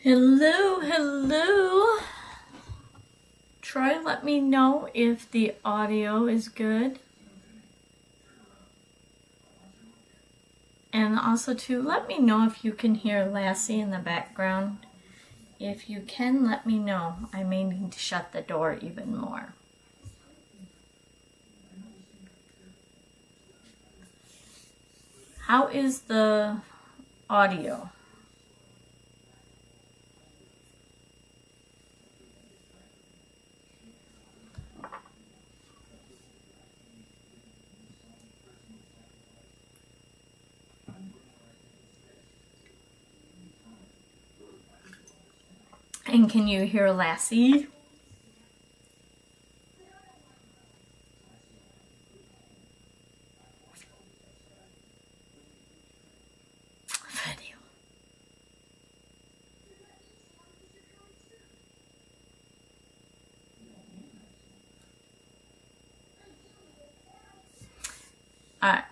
Hello, hello. Try let me know if the audio is good. And also too, let me know if you can hear Lassie in the background. If you can, let me know. I may need to shut the door even more. How is the audio? And can you hear Lassie? Video. All right.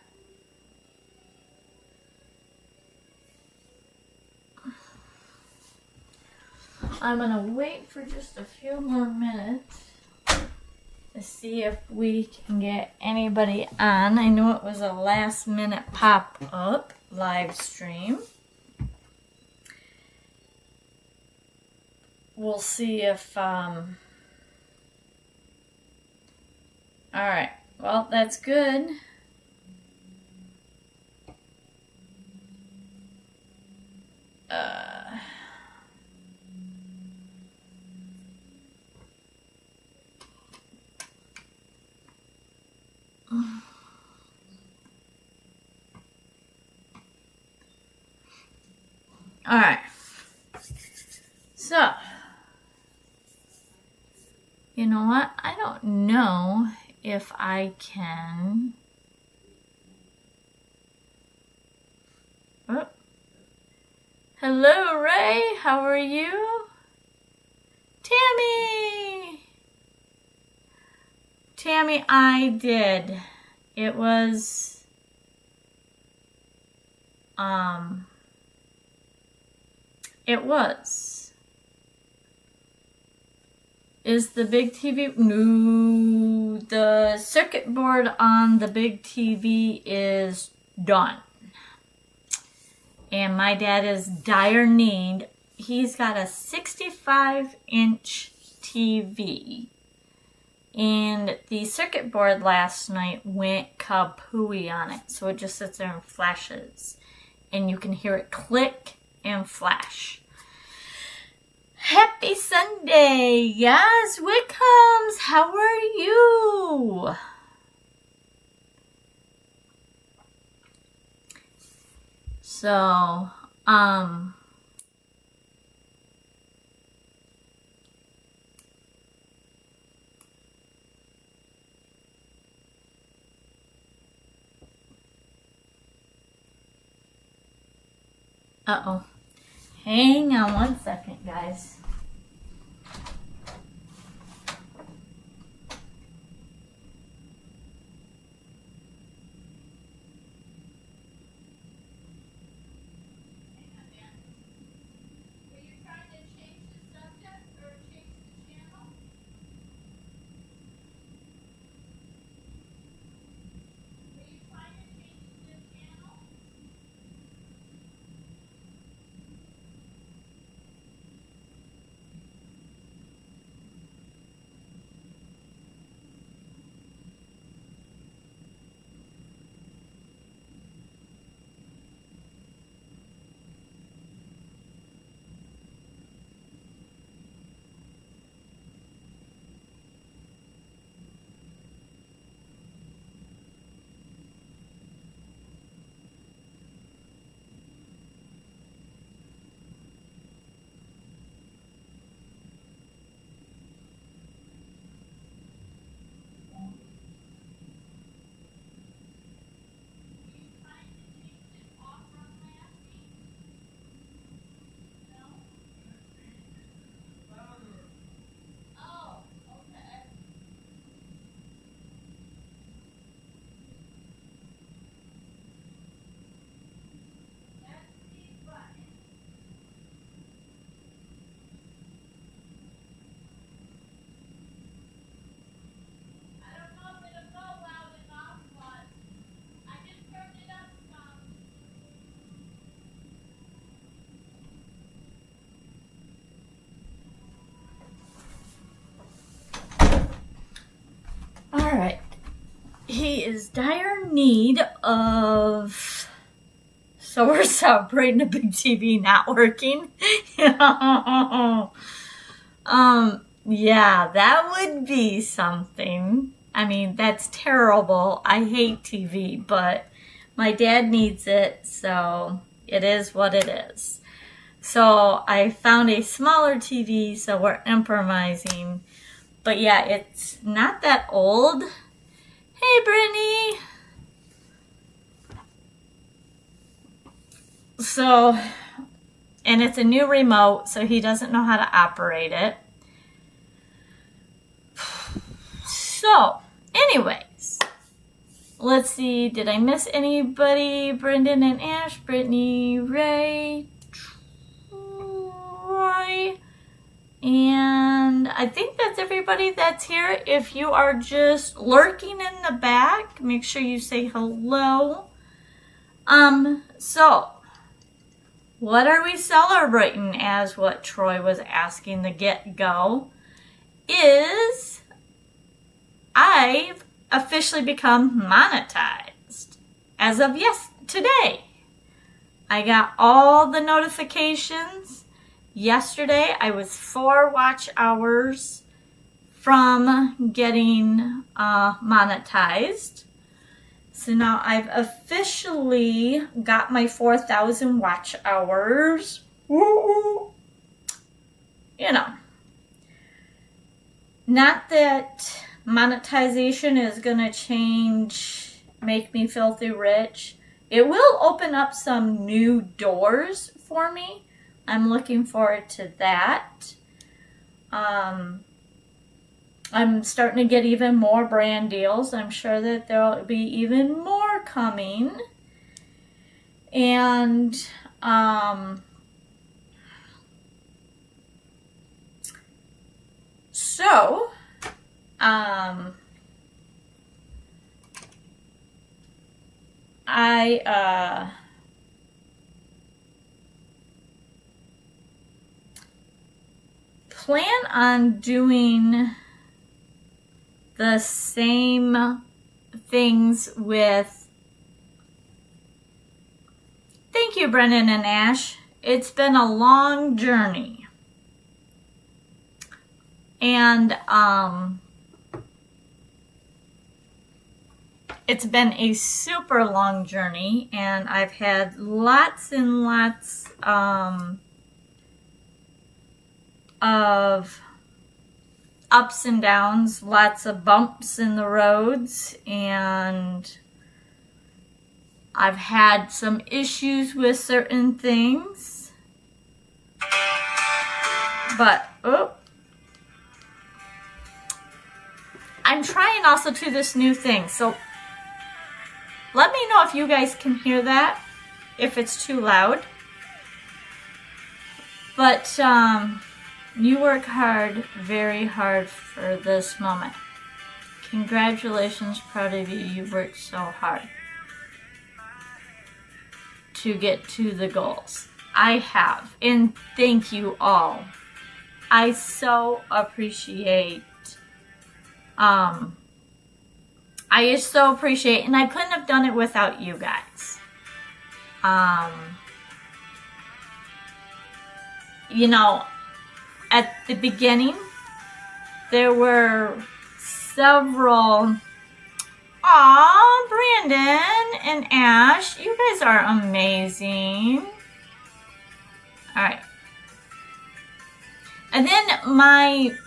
I'm gonna wait for just a few more minutes to see if we can get anybody on. I know it was a last minute pop-up live stream. We'll see if, all right, well, that's good. All right, so, you know what? I don't know if I can. Oh. Hello, Ray. How are you? Tammy, I did. It was, it was. Is the big TV? No, the circuit board on the big TV is done. And my dad is dire need. He's got a 65-inch TV. And the circuit board last night went kapooey on it. So it just sits there and flashes. And you can hear it click and flash. Happy Sunday, yes, Wickham's, how are you? So, uh-oh. Hang on one second, guys. Alright. He is dire need of... So we're celebrating a big TV not working. Yeah, that would be something. I mean, that's terrible. I hate TV, but my dad needs it, so it is what it is. So I found a smaller TV, so we're improvising. But yeah, it's not that old. Hey, Brittany. So, and it's a new remote, so he doesn't know how to operate it. So, anyways, let's see. Did I miss anybody? Brendan and Ash, Brittany, Ray, Troy, and I think that's everybody that's here. If you are just lurking in the back, make sure you say hello. So, what are we celebrating, as what Troy was asking the get-go, is I've officially become monetized as of today. I got all the notifications. Yesterday, I was 4 watch hours from getting monetized. So now I've officially got my 4,000 watch hours. Woo! You know, not that monetization is going to make me filthy rich. It will open up some new doors for me. I'm looking forward to that. I'm starting to get even more brand deals. I'm sure that there will be even more coming. And so I plan on doing the same things with... Thank you, Brendan and Ash. It's been a long journey. And it's been a super long journey, and I've had lots and lots of ups and downs, lots of bumps in the roads, and I've had some issues with certain things. But, I'm trying also to this new thing, so let me know if you guys can hear that, if it's too loud. But, you work hard, very hard for this moment. Congratulations, proud of you. You've worked so hard to get to the goals. I have, and thank you all. I so appreciate, and I couldn't have done it without you guys. You know, at the beginning, there were several... Aw, Brandon and Ash, you guys are amazing. Alright. And then my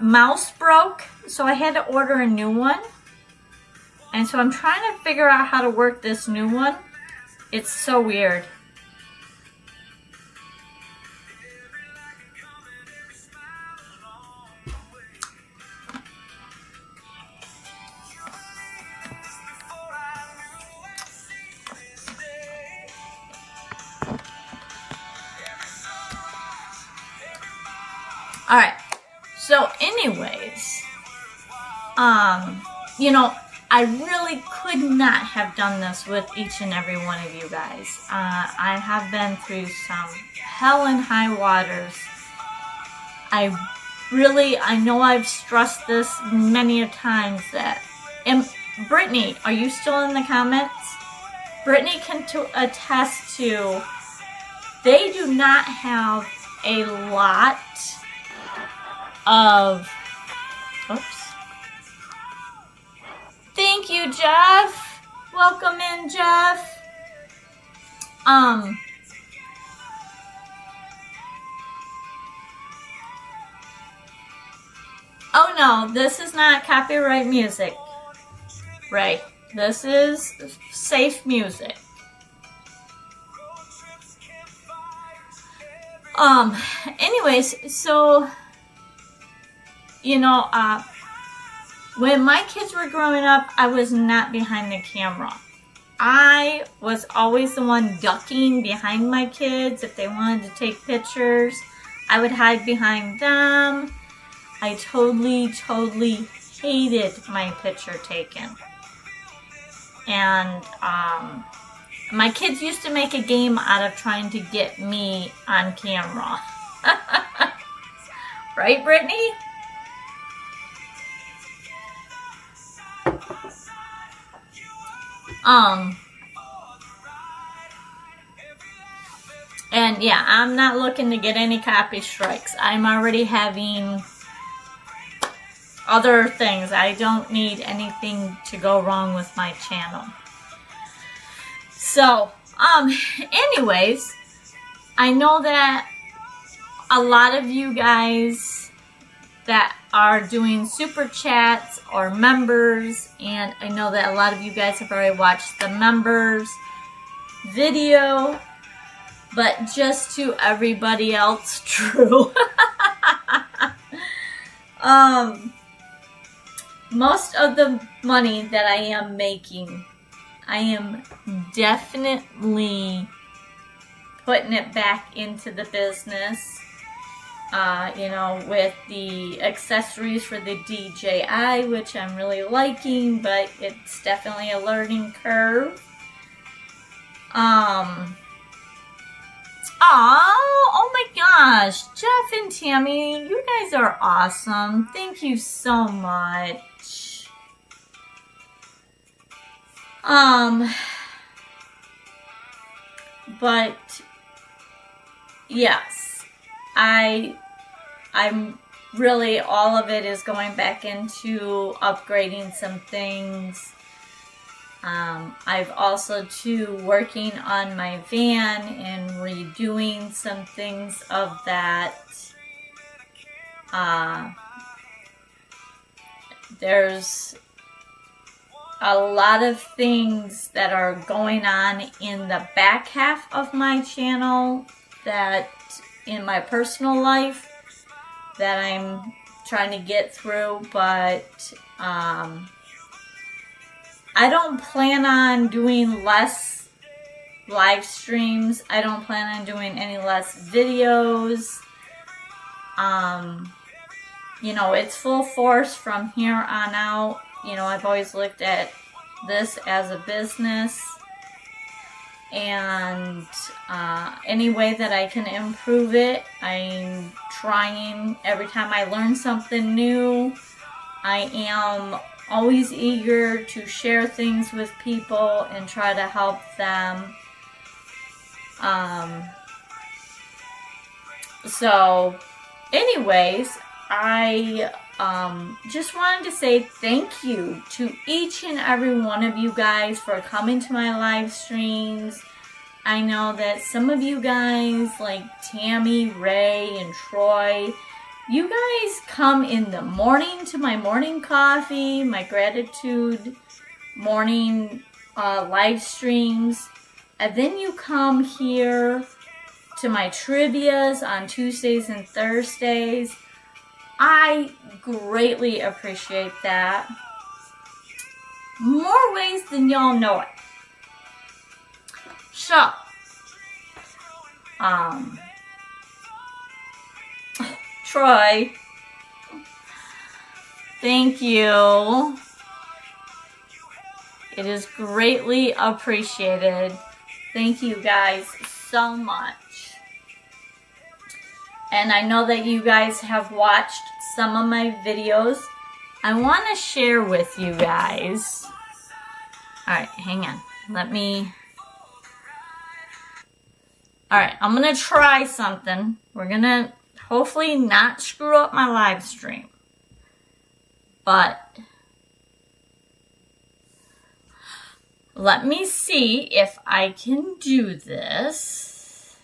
mouse broke, so I had to order a new one. And so I'm trying to figure out how to work this new one. It's so weird. Alright, so anyways, you know, I really could not have done this with each and every one of you guys. I have been through some hell and high waters. I really, I know I've stressed this many a times that, and Brittany, are you still in the comments? Brittany can attest to, they do not have a lot of, oops. Thank you, Jeff. Welcome in, Jeff. Oh no, this is not copyright music. Right. This is safe music. Anyways, so, you know, when my kids were growing up, I was not behind the camera. I was always the one ducking behind my kids. If they wanted to take pictures, I would hide behind them. I totally hated my picture taken. And my kids used to make a game out of trying to get me on camera. Right, Brittany? And yeah, I'm not looking to get any copy strikes. I'm already having other things. I don't need anything to go wrong with my channel. So, anyways, I know that a lot of you guys that are doing super chats or members, and I know that a lot of you guys have already watched the members video, but just to everybody else, true. Most of the money that I am making, I am definitely putting it back into the business. You know, with the accessories for the DJI, which I'm really liking, but it's definitely a learning curve. Oh my gosh, Jeff and Tammy, you guys are awesome. Thank you so much. But yes, I'm really, all of it is going back into upgrading some things. I've also too working on my van and redoing some things of that. There's a lot of things that are going on in the back half of my channel, that in my personal life, that I'm trying to get through, but I don't plan on doing less live streams. I don't plan on doing any less videos. You know, it's full force from here on out. You know, I've always looked at this as a business, and any way that I can improve it, I'm trying. Every time I learn something new, I am always eager to share things with people and try to help them. So anyways, I just wanted to say thank you to each and every one of you guys for coming to my live streams. I know that some of you guys, like Tammy, Ray, and Troy, you guys come in the morning to my morning coffee, my gratitude morning live streams, and then you come here to my trivias on Tuesdays and Thursdays. I greatly appreciate that. More ways than y'all know it. So, Troy, thank you. It is greatly appreciated. Thank you guys so much. And I know that you guys have watched some of my videos I want to share with you guys. Alright, hang on. Alright, I'm going to try something. We're going to hopefully not screw up my live stream. But let me see if I can do this.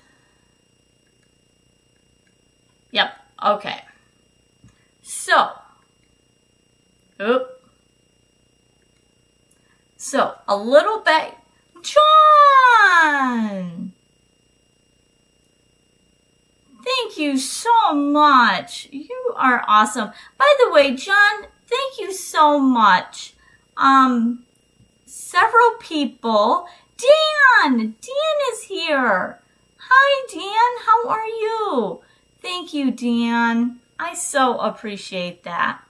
Yep, okay. So, a little bit, John! Thank you so much. You are awesome. By the way, John, thank you so much. Several people. Dan is here. Hi, Dan. How are you? Thank you, Dan. I so appreciate that.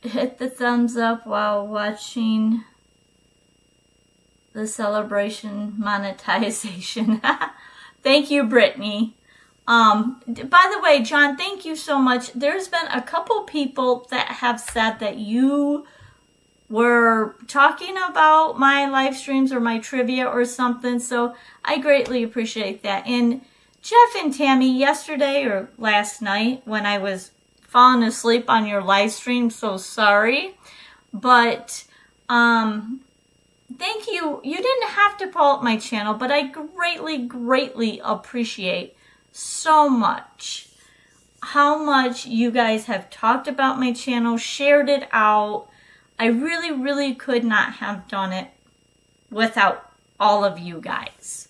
Hit the thumbs up while watching the celebration monetization. Thank you, Brittany. By the way, John, thank you so much. There's been a couple people that have said that you were talking about my live streams or my trivia or something, so I greatly appreciate that. And Jeff and Tammy, yesterday or last night when I was falling asleep on your live stream, so sorry, but thank you. You didn't have to pull up my channel, but I greatly appreciate so much how much you guys have talked about my channel, shared it out. I really could not have done it without all of you guys.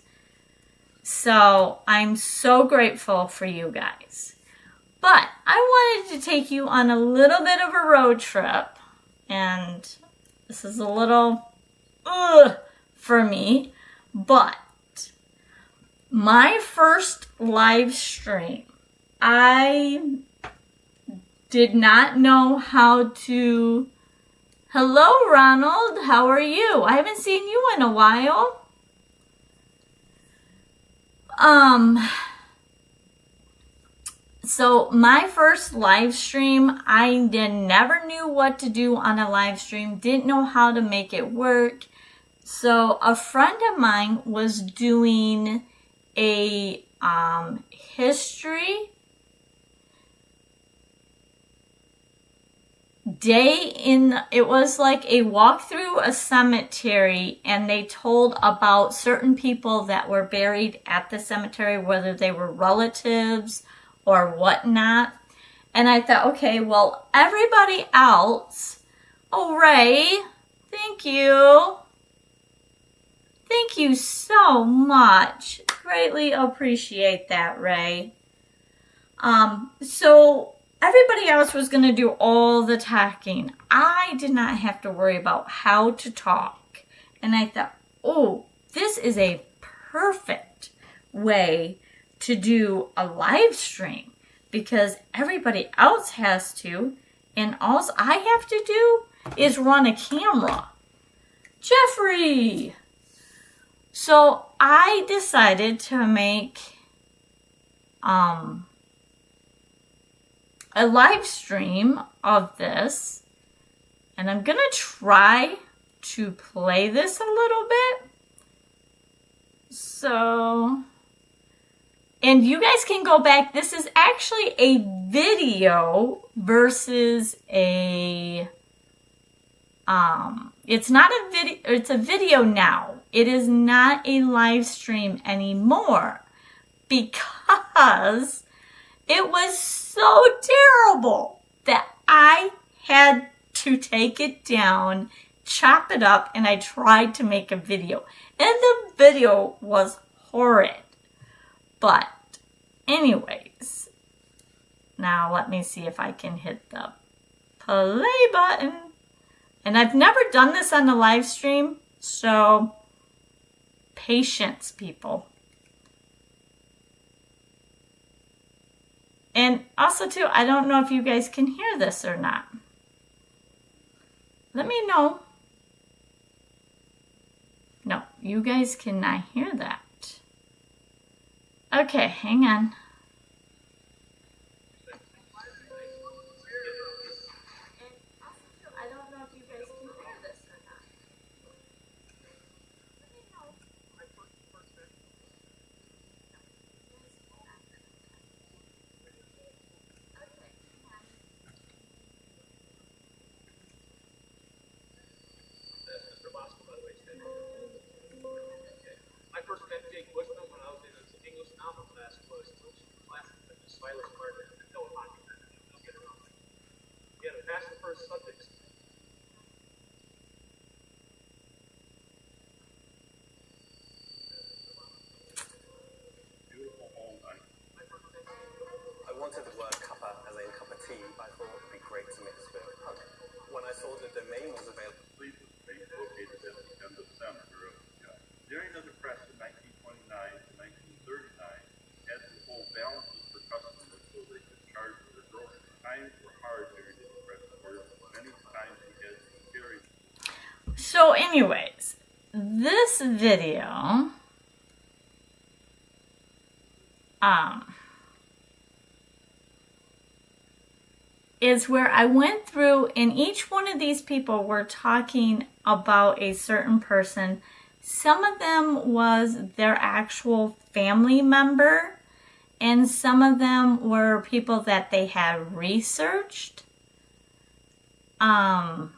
So I'm so grateful for you guys. But I wanted to take you on a little bit of a road trip, and this is a little for me, but my first live stream, I did not know how to... Hello, Ronald. How are you? I haven't seen you in a while. So my first live stream, I never knew what to do on a live stream, didn't know how to make it work. So a friend of mine was doing a history day it was like a walk through a cemetery, and they told about certain people that were buried at the cemetery, whether they were relatives or whatnot. And I thought, okay, well, everybody else, oh, Ray, thank you. Thank you so much. Greatly appreciate that, Ray. So everybody else was going to do all the talking. I did not have to worry about how to talk. And I thought, oh, this is a perfect way to do a live stream, because everybody else has to, and all I have to do is run a camera. Jeffrey! So I decided to make a live stream of this, and I'm gonna try to play this a little bit. So, and you guys can go back. This is actually a video versus a it's not a video, it's a video now. It is not a live stream anymore, because it was so terrible that I had to take it down, chop it up, and I tried to make a video. And the video was horrid. But anyways, now let me see if I can hit the play button. And I've never done this on the live stream, so patience, people. And also, too, I don't know if you guys can hear this or not. Let me know. No, you guys cannot hear that. Okay, hang on. I don't know if you guys can hear this or not. Let me know. Okay, hang on. Mr. Bosco, by the way, my first met Jake Bushman when I was in his English novel class was classic, just Silas Martin and Philip Hawking. I'll get around. You had to pass the first subjects. Beautiful home. I wanted the word cuppa as in cup of tea, but I thought it would be great to mix with punk. When I saw the domain was available, Located at the end of December. During the Depression, 1929 to 1939, had to hold balances for customers so they could charge their groceries. Times were hard during the Depression, where many times we had to carry. So anyways, this video is where I went through, and each one of these people were talking about a certain person. Some of them was their actual family member, and some of them were people that they had researched. And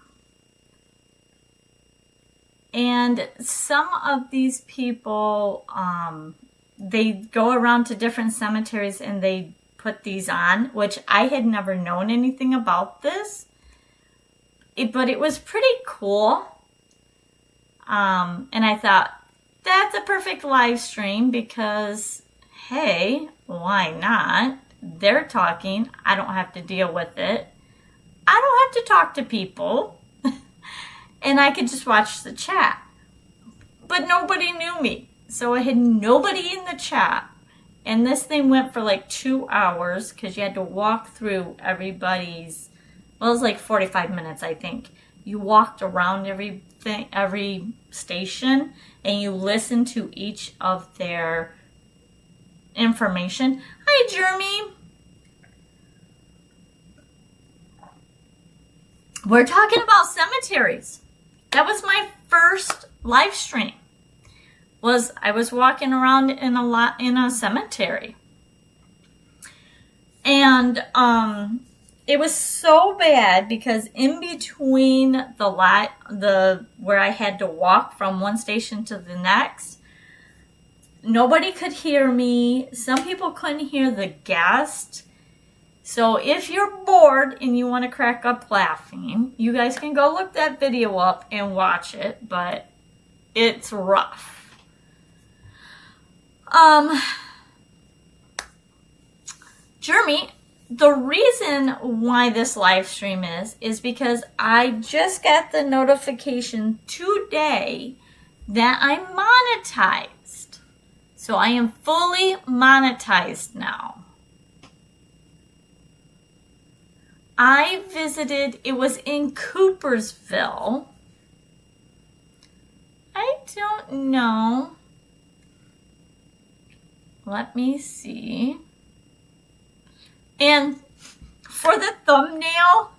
some of these people, they go around to different cemeteries and they put these on, which I had never known anything about this. But it was pretty cool. And I thought, that's a perfect live stream because, hey, why not? They're talking. I don't have to deal with it. I don't have to talk to people. And I could just watch the chat. But nobody knew me. So I had nobody in the chat. And this thing went for like 2 hours because you had to walk through everybody's, well, it was like 45 minutes, I think. You walked around every station, and you listened to each of their information. Hi, Jeremy. We're talking about cemeteries. That was my first live stream. I was walking around in a cemetery. And it was so bad because in between where I had to walk from one station to the next, nobody could hear me. Some people couldn't hear the guest. So if you're bored and you want to crack up laughing, you guys can go look that video up and watch it, but it's rough. Jeremy, the reason why this live stream is because I just got the notification today that I'm monetized. So I am fully monetized now. I visited, it was in Coopersville. I don't know. Let me see. And for the thumbnail,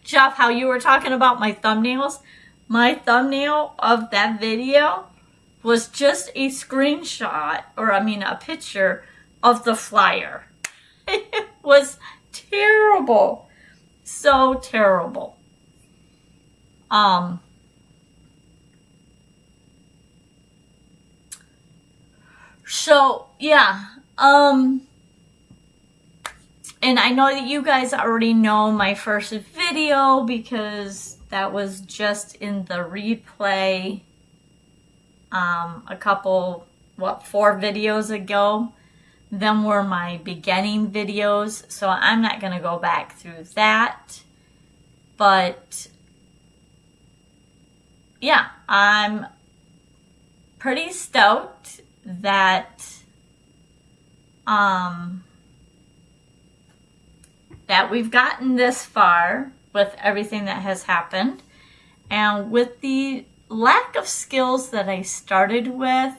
Jeff, how you were talking about my thumbnails, my thumbnail of that video was just a screenshot, or I mean a picture of the flyer. It was terrible. So terrible. So yeah, and I know that you guys already know my first video because that was just in the replay a couple, 4 videos ago. Them were my beginning videos, so I'm not going to go back through that. But yeah, I'm pretty stoked that that we've gotten this far with everything that has happened, and with the lack of skills that I started with,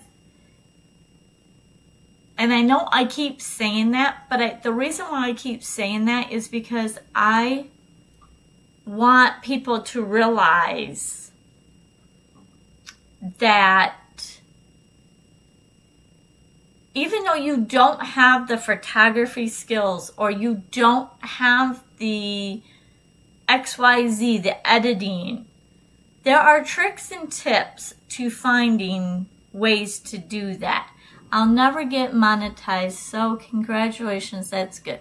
and I know I keep saying that, but the reason why I keep saying that is because I want people to realize that even though you don't have the photography skills or you don't have the XYZ, the editing, there are tricks and tips to finding ways to do that. I'll never get monetized, so congratulations, that's good.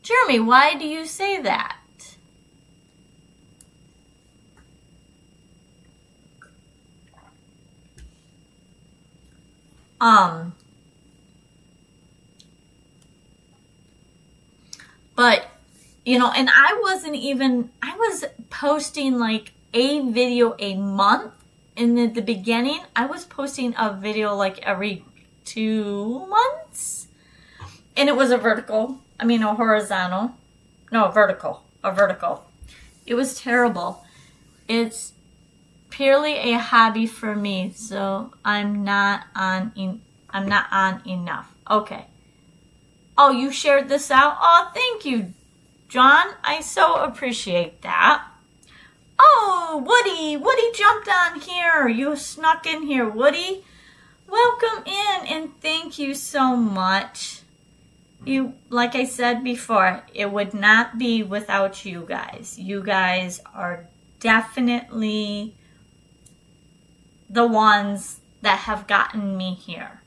Jeremy, why do you say that? But, you know, and I was posting like a video a month. In the beginning, I was posting a video like every 2 months. And it was a vertical. I mean, a horizontal. No, a vertical. It was terrible. It's purely a hobby for me, so I'm not on enough. Okay. Oh, you shared this out? Oh, thank you, John. I so appreciate that. Oh, Woody jumped on here. You snuck in here, Woody. Welcome in, and thank you so much. You, like I said before, it would not be without you guys. You guys are definitely the ones that have gotten me here.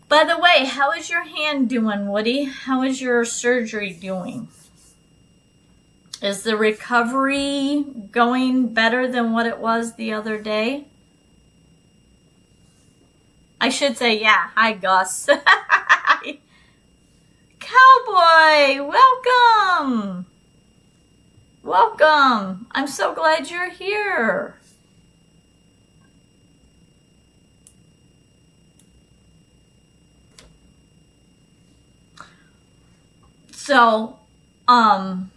By the way, how is your hand doing, Woody? How is your surgery doing? Is the recovery going better than what it was the other day? I should say, yeah. Hi, Gus. Cowboy, welcome. Welcome. I'm so glad you're here. So, and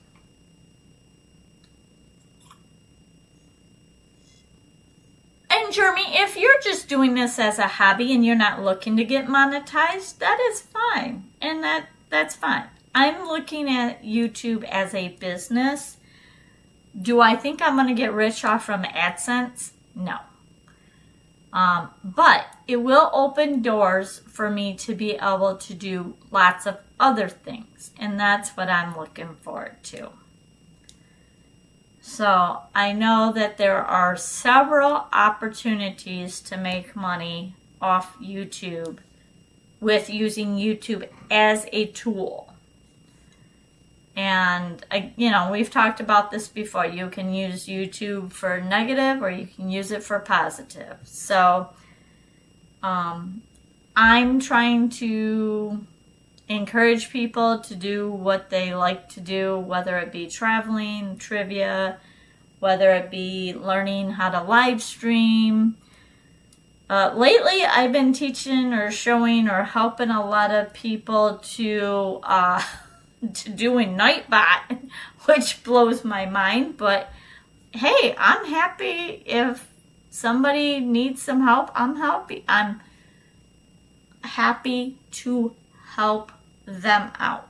Jeremy, if you're just doing this as a hobby and you're not looking to get monetized, that is fine. And that's fine. I'm looking at YouTube as a business. Do I think I'm going to get rich off from AdSense? No. But it will open doors for me to be able to do lots of other things. And that's what I'm looking forward to. So I know that there are several opportunities to make money off YouTube with using YouTube as a tool. And, we've talked about this before. You can use YouTube for negative or you can use it for positive. So I'm trying to encourage people to do what they like to do, whether it be traveling, trivia, whether it be learning how to live stream. Lately, I've been teaching or showing or helping a lot of people to doing Nightbot, which blows my mind. But hey, I'm happy if somebody needs some help. I'm happy to help them out.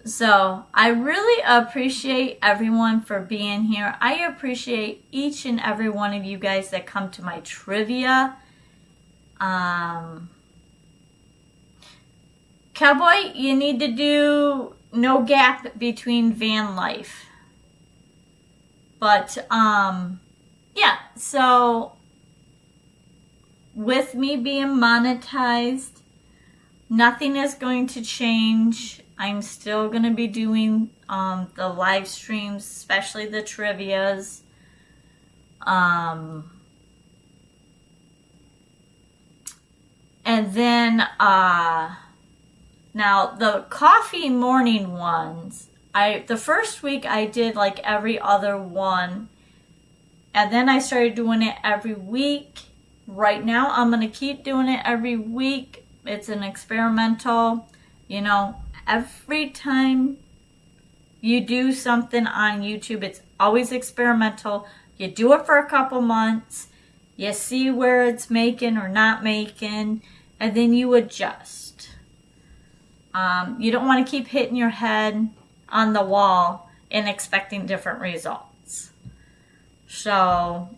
So I really appreciate everyone for being here. I appreciate each and every one of you guys that come to my trivia. Cowboy, you need to do no gap between van life. But yeah, so with me being monetized, nothing is going to change. I'm still going to be doing the live streams, especially the trivias. And then, now the coffee morning ones, the first week I did like every other one. And then I started doing it every week. Right now, I'm going to keep doing it every week. It's an experimental, every time you do something on YouTube, it's always experimental. You do it for a couple months, you see where it's making or not making, and then you adjust. You don't want to keep hitting your head on the wall and expecting different results. So,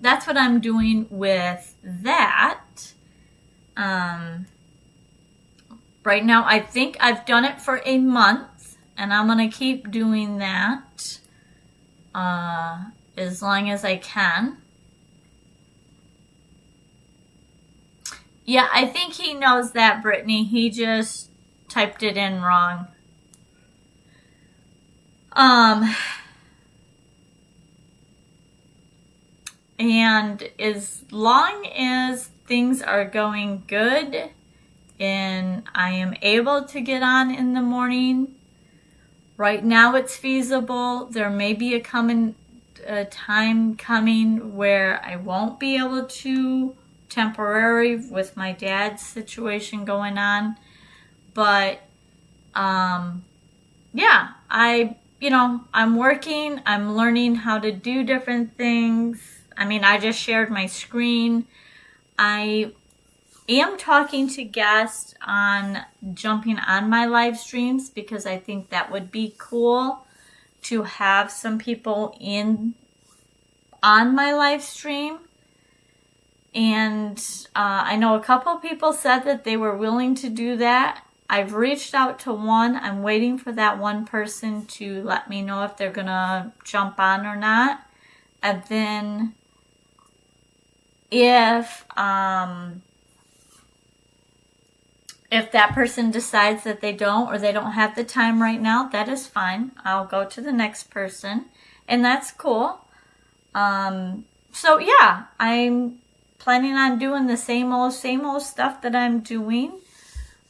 that's what I'm doing with that. Right now, I think I've done it for a month, and I'm going to keep doing that as long as I can. Yeah, I think he knows that, Brittany. He just typed it in wrong. And as long as things are going good and I am able to get on in the morning, right now it's feasible. There may be a time coming where I won't be able to, temporary, with my dad's situation going on. But yeah, I'm working, I'm learning how to do different things. I mean, I just shared my screen. I am talking to guests on jumping on my live streams because I think that would be cool to have some people on my live stream. And I know a couple people said that they were willing to do that. I've reached out to one. I'm waiting for that one person to let me know if they're going to jump on or not. And then if that person decides that they don't, or they don't have the time right now, that is fine. I'll go to the next person, and that's cool. So yeah, I'm planning on doing the same old stuff that I'm doing.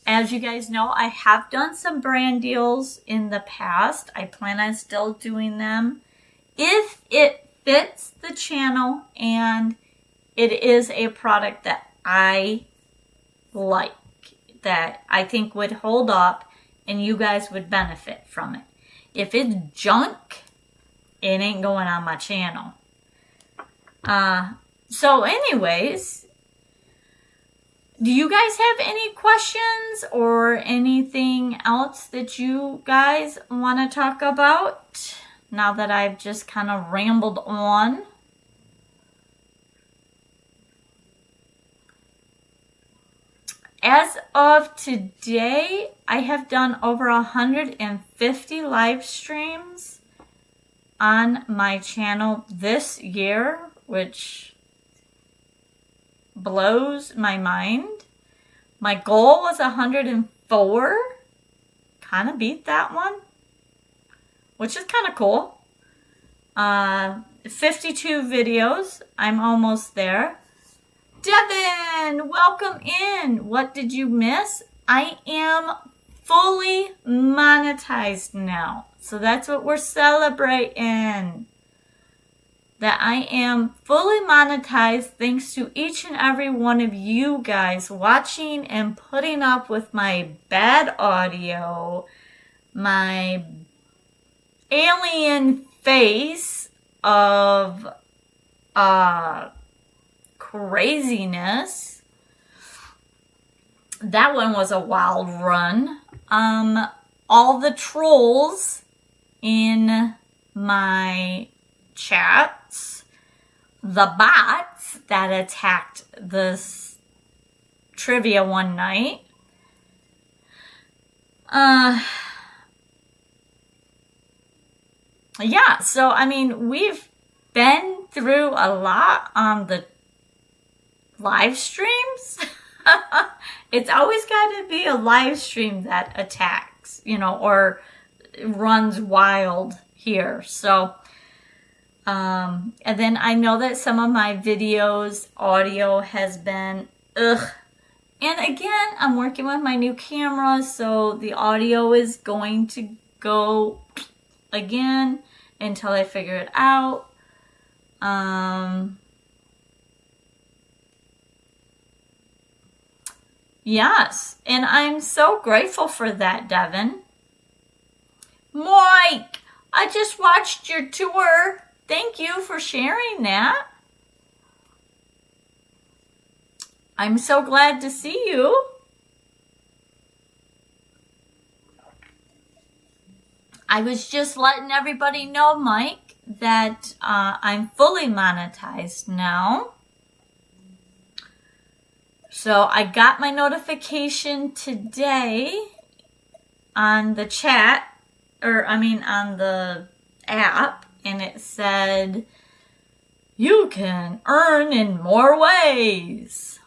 As you guys know, I have done some brand deals in the past. I plan on still doing them. If it fits the channel and it is a product that I like, that I think would hold up and you guys would benefit from it. If it's junk, it ain't going on my channel. So anyways, do you guys have any questions or anything else that you guys want to talk about now that I've just kind of rambled on? As of today, I have done over 150 live streams on my channel this year, which blows my mind. My goal was 104. Kind of beat that one, which is kind of cool. 52 videos. I'm almost there. Devin, welcome in. What did you miss? I am fully monetized now. So that's what we're celebrating. That I am fully monetized thanks to each and every one of you guys watching and putting up with my bad audio, my alien face of craziness. That one was a wild run. All the trolls in my chats, the bots that attacked this trivia one night. Yeah, so I mean, we've been through a lot on the live streams. It's always got to be a live stream that attacks, or runs wild here. So, and then I know that some of my videos, audio has been ugh. And again, I'm working with my new camera, so the audio is going to go again until I figure it out. Yes, and I'm so grateful for that, Devin. Mike, I just watched your tour. Thank you for sharing that. I'm so glad to see you. I was just letting everybody know, Mike, that I'm fully monetized now. So I got my notification today on the chat, on the app, and it said, you can earn in more ways.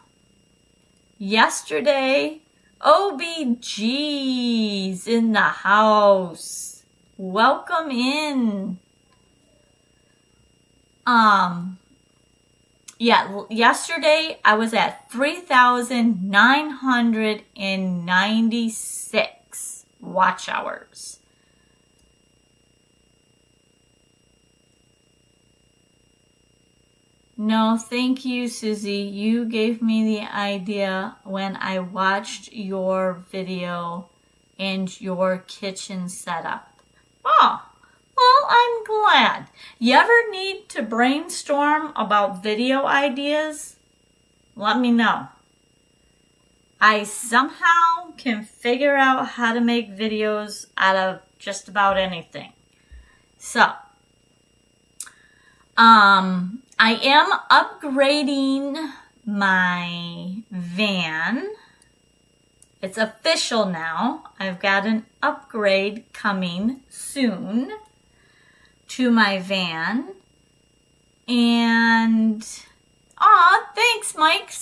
Yesterday, OBG's in the house. Welcome in. Yesterday I was at 3,996 watch hours. No, thank you, Suzy. You gave me the idea when I watched your video and your kitchen setup. Oh, well, I'm glad. You ever need to brainstorm about video ideas? Let me know. I somehow can figure out how to make videos out of just about anything. So, I am upgrading my van. It's official now. I've got an upgrade coming soon to my van. And, thanks, Mike,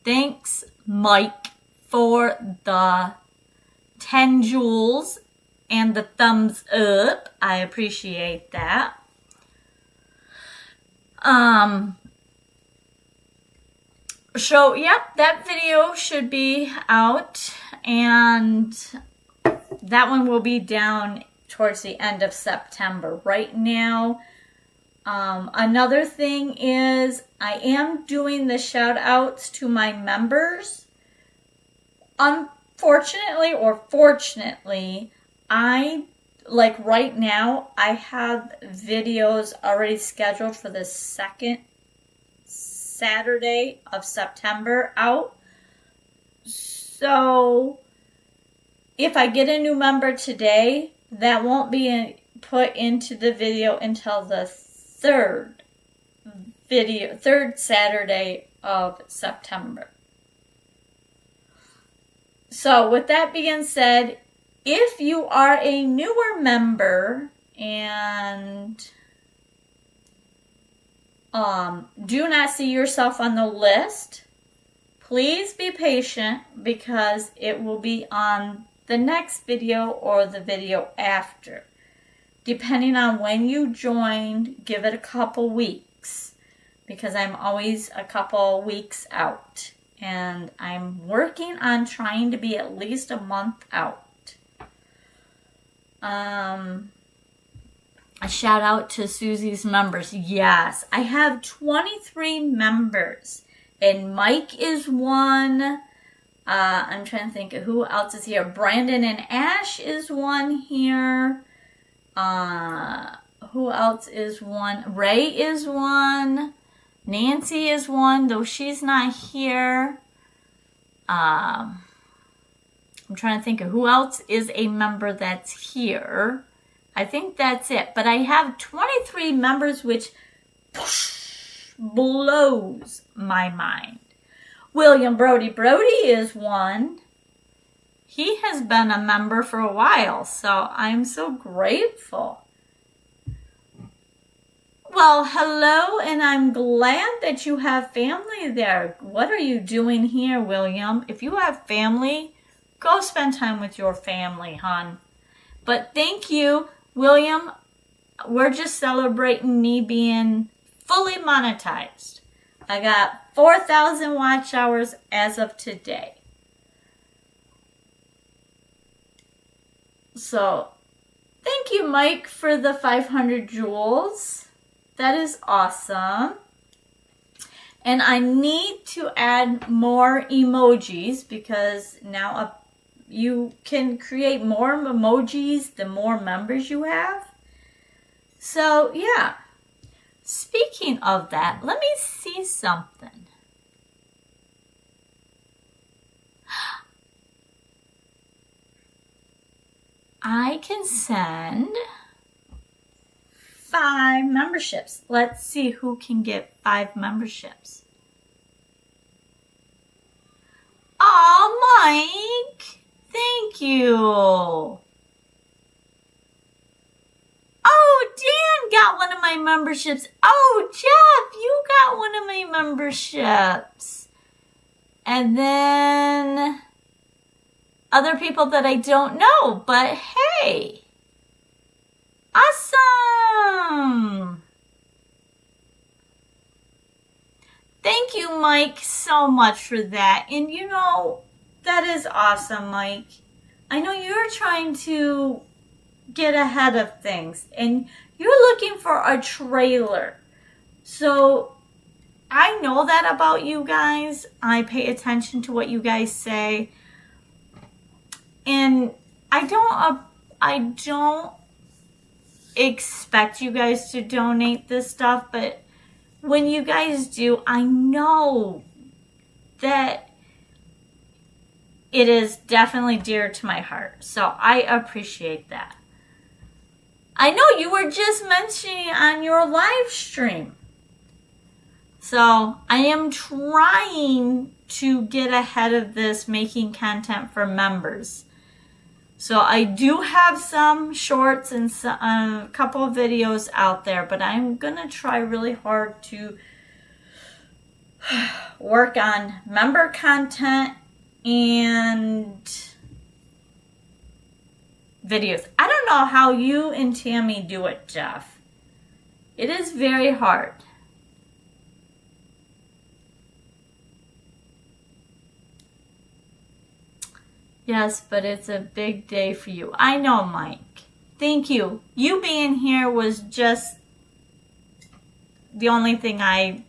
thanks, Mike, for the 10 joules and the thumbs up. I appreciate that. So, yep, that video should be out, and that one will be down towards the end of September. Right now, another thing is I am doing the shout outs to my members. Unfortunately or fortunately, right now, I have videos already scheduled for the second Saturday of September out. So, if I get a new member today, that won't be put into the video until the third Saturday of September. So, with that being said, if you are a newer member and do not see yourself on the list, please be patient because it will be on the next video or the video after. Depending on when you joined, give it a couple weeks because I'm always a couple weeks out. And I'm working on trying to be at least a month out. A shout out to Suzy's members. Yes, I have 23 members. And Mike is one. I'm trying to think of who else is here. Brandon and Ash is one here. Who else is one? Ray is one. Nancy is one, though she's not here. I'm trying to think of who else is a member that's here. I think that's it. But I have 23 members, which blows my mind. William Brody is one. He has been a member for a while, so I'm so grateful. Well, hello, and I'm glad that you have family there. What are you doing here, William? If you have family, go spend time with your family, hon. But thank you, William. We're just celebrating me being fully monetized. I got 4,000 watch hours as of today. So, thank you, Mike, for the 500 joules. That is awesome. And I need to add more emojis because now you can create more emojis the more members you have. So yeah, speaking of that, let me see something. I can send 5 memberships. Let's see who can get 5 memberships. Oh, Mike, thank you. Oh, Dan got one of my memberships. Oh, Jeff, you got one of my memberships. And then other people that I don't know, but hey, awesome. Thank you, Mike, so much for that. And you know, that is awesome, Mike. I know you're trying to get ahead of things and you're looking for a trailer. So I know that about you guys. I pay attention to what you guys say. And I don't expect you guys to donate this stuff, but when you guys do, I know that it is definitely dear to my heart. So I appreciate that. I know you were just mentioning on your live stream. So I am trying to get ahead of this, making content for members. So I do have some shorts and a couple of videos out there, but I'm going to try really hard to work on member content and videos. I don't know how you and Tammy do it, Jeff. It is very hard. Yes, but it's a big day for you. I know, Mike. Thank you. You being here was just the only thing I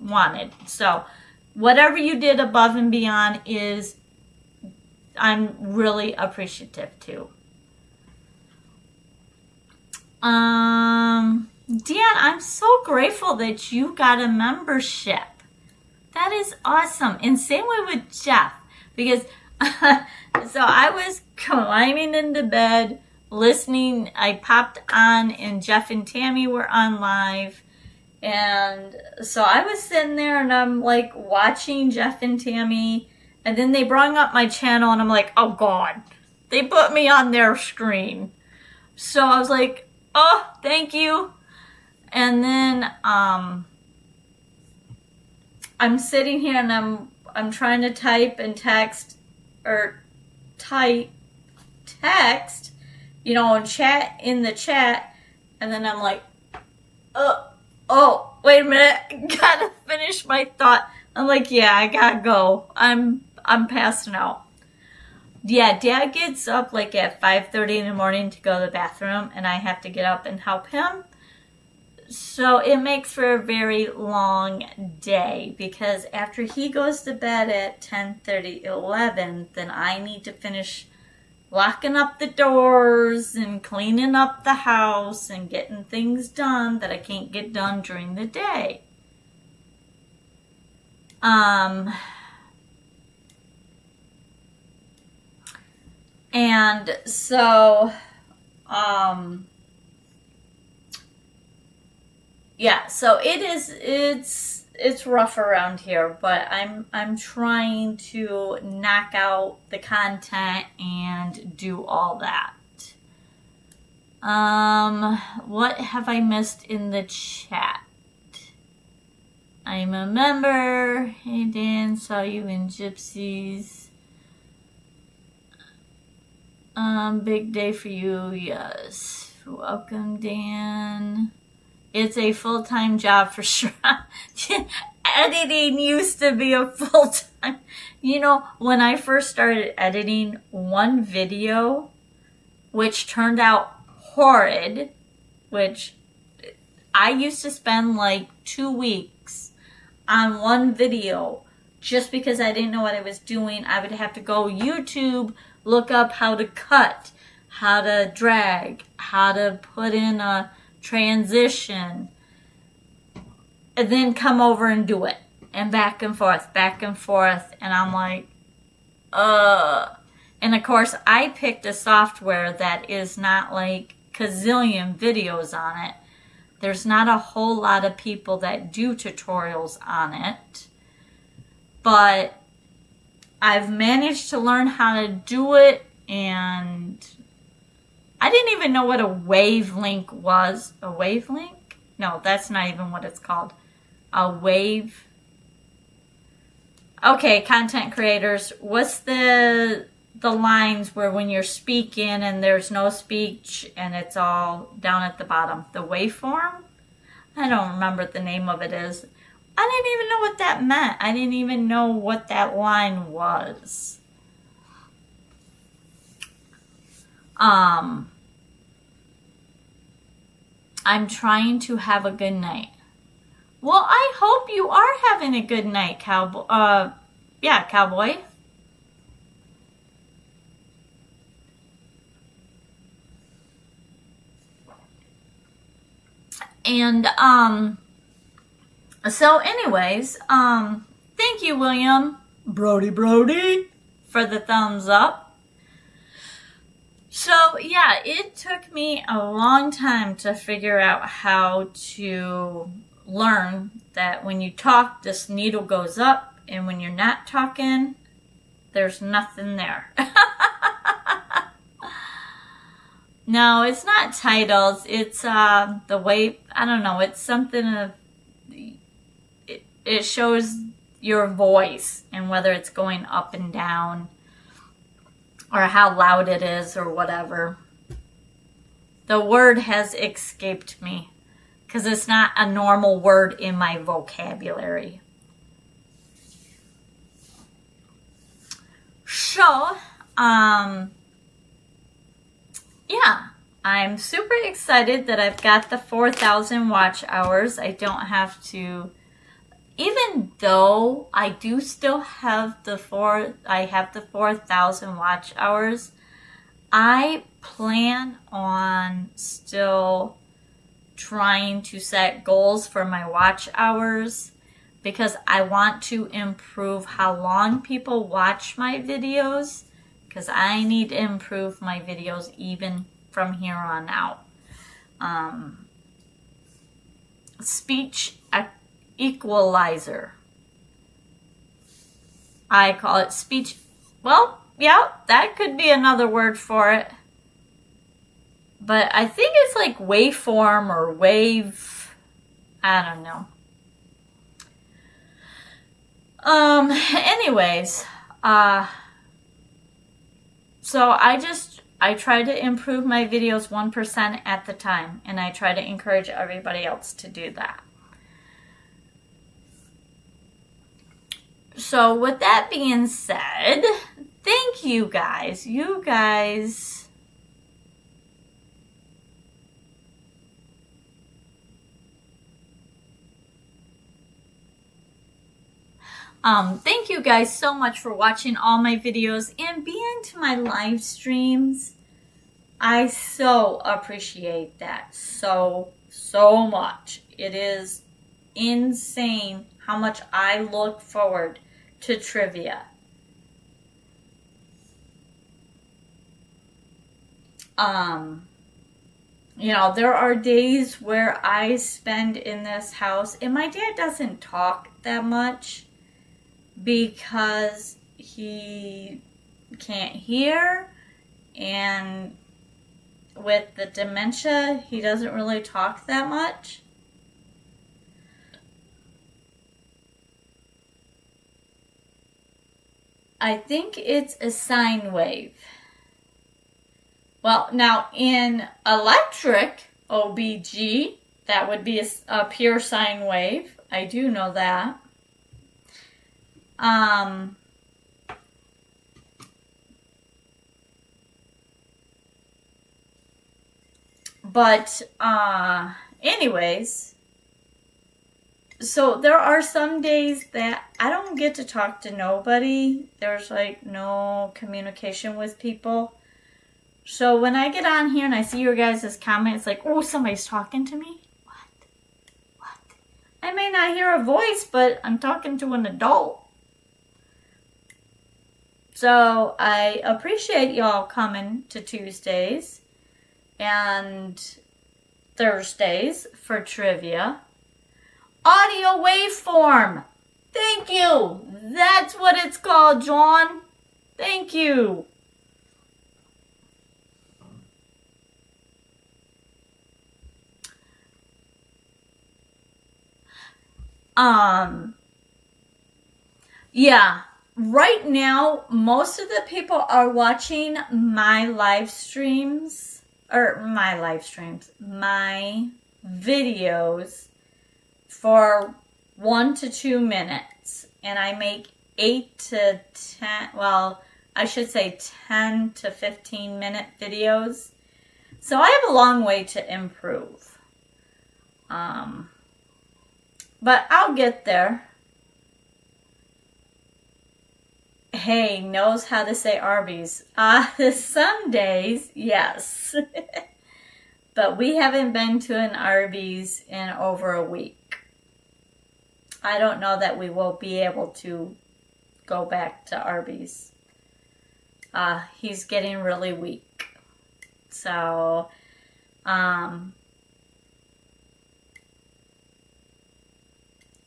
wanted. So whatever you did above and beyond is, I'm really appreciative too. Dan, I'm so grateful that you got a membership. That is awesome. And same way with Jeff, because so I was climbing into bed, listening. I popped on and Jeff and Tammy were on live. And so I was sitting there and I'm like watching Jeff and Tammy. And then they brought up my channel and I'm like, oh God, they put me on their screen. So I was like, oh, thank you. And then I'm sitting here and I'm trying to type and text, you know, and chat in the chat, and then I'm like, oh, wait a minute, gotta finish my thought. I'm like, yeah, I gotta go. I'm passing out. Yeah, Dad gets up like at 5:30 in the morning to go to the bathroom, and I have to get up and help him. So it makes for a very long day, because after he goes to bed at 10:30, 11, then I need to finish locking up the doors and cleaning up the house and getting things done that I can't get done during the day. And so, yeah, so it's rough around here, but I'm trying to knock out the content and do all that. What have I missed in the chat? I'm a member. Hey Dan, saw you in Gypsies. Big day for you, yes. Welcome, Dan. It's a full-time job for sure. Editing used to be a full-time. You know, when I first started editing one video, which turned out horrid, which I used to spend like 2 weeks on one video just because I didn't know what I was doing. I would have to go YouTube, look up how to cut, how to drag, how to put in a transition, and then come over and do it. And back and forth, and I'm like, And of course, I picked a software that is not like gazillion videos on it. There's not a whole lot of people that do tutorials on it. But I've managed to learn how to do it, and I didn't even know what a wavelength was. A wavelength? No, that's not even what it's called. A wave. Okay, content creators, what's the lines where when you're speaking and there's no speech and it's all down at the bottom? The waveform? I don't remember what the name of it is. I didn't even know what that meant. I didn't even know what that line was. I'm trying to have a good night. Well, I hope you are having a good night, cowboy. Yeah, cowboy. And, so anyways, thank you, William Brody, for the thumbs up. So, yeah, it took me a long time to figure out how to learn that when you talk, this needle goes up, and when you're not talking, there's nothing there. No, it's not titles. It's the way, I don't know, it's something of, it shows your voice and whether it's going up and down or how loud it is or whatever. The word has escaped me because it's not a normal word in my vocabulary. So, yeah, I'm super excited that I've got the 4,000 watch hours. I don't have to, even though I do still have the 4,000 watch hours, I plan on still trying to set goals for my watch hours because I want to improve how long people watch my videos, because I need to improve my videos even from here on out. Speech equalizer. I call it speech. Well, yeah, that could be another word for it. But I think it's like waveform or wave. I don't know. Anyways, so I try to improve my videos 1% at the time, and I try to encourage everybody else to do that. So with that being said, thank you guys. You guys thank you guys so much for watching all my videos and being to my live streams. I so appreciate that so much. It is insane how much I look forward to trivia. You know, there are days where I spend in this house, and my dad doesn't talk that much because he can't hear, and with the dementia, he doesn't really talk that much. I think it's a sine wave. Well, now in electric OBG, that would be a pure sine wave. I do know that. But anyways, So there are some days that I don't get to talk to nobody. There's like no communication with people. So when I get on here and I see your guys' comments, like, oh, somebody's talking to me? What? I may not hear a voice, but I'm talking to an adult. So I appreciate y'all coming to Tuesdays and Thursdays for trivia. Audio waveform. Thank you. That's what it's called, John. Thank you. Yeah. Right now, most of the people are watching my live streams, my videos for 1 to 2 minutes. And I make 8 to 10, well, I should say 10 to 15 minute videos. So I have a long way to improve. But I'll get there. Hey, knows how to say Arby's. Some days, yes. But we haven't been to an Arby's in over a week. I don't know that we will be able to go back to Arby's. He's getting really weak. So,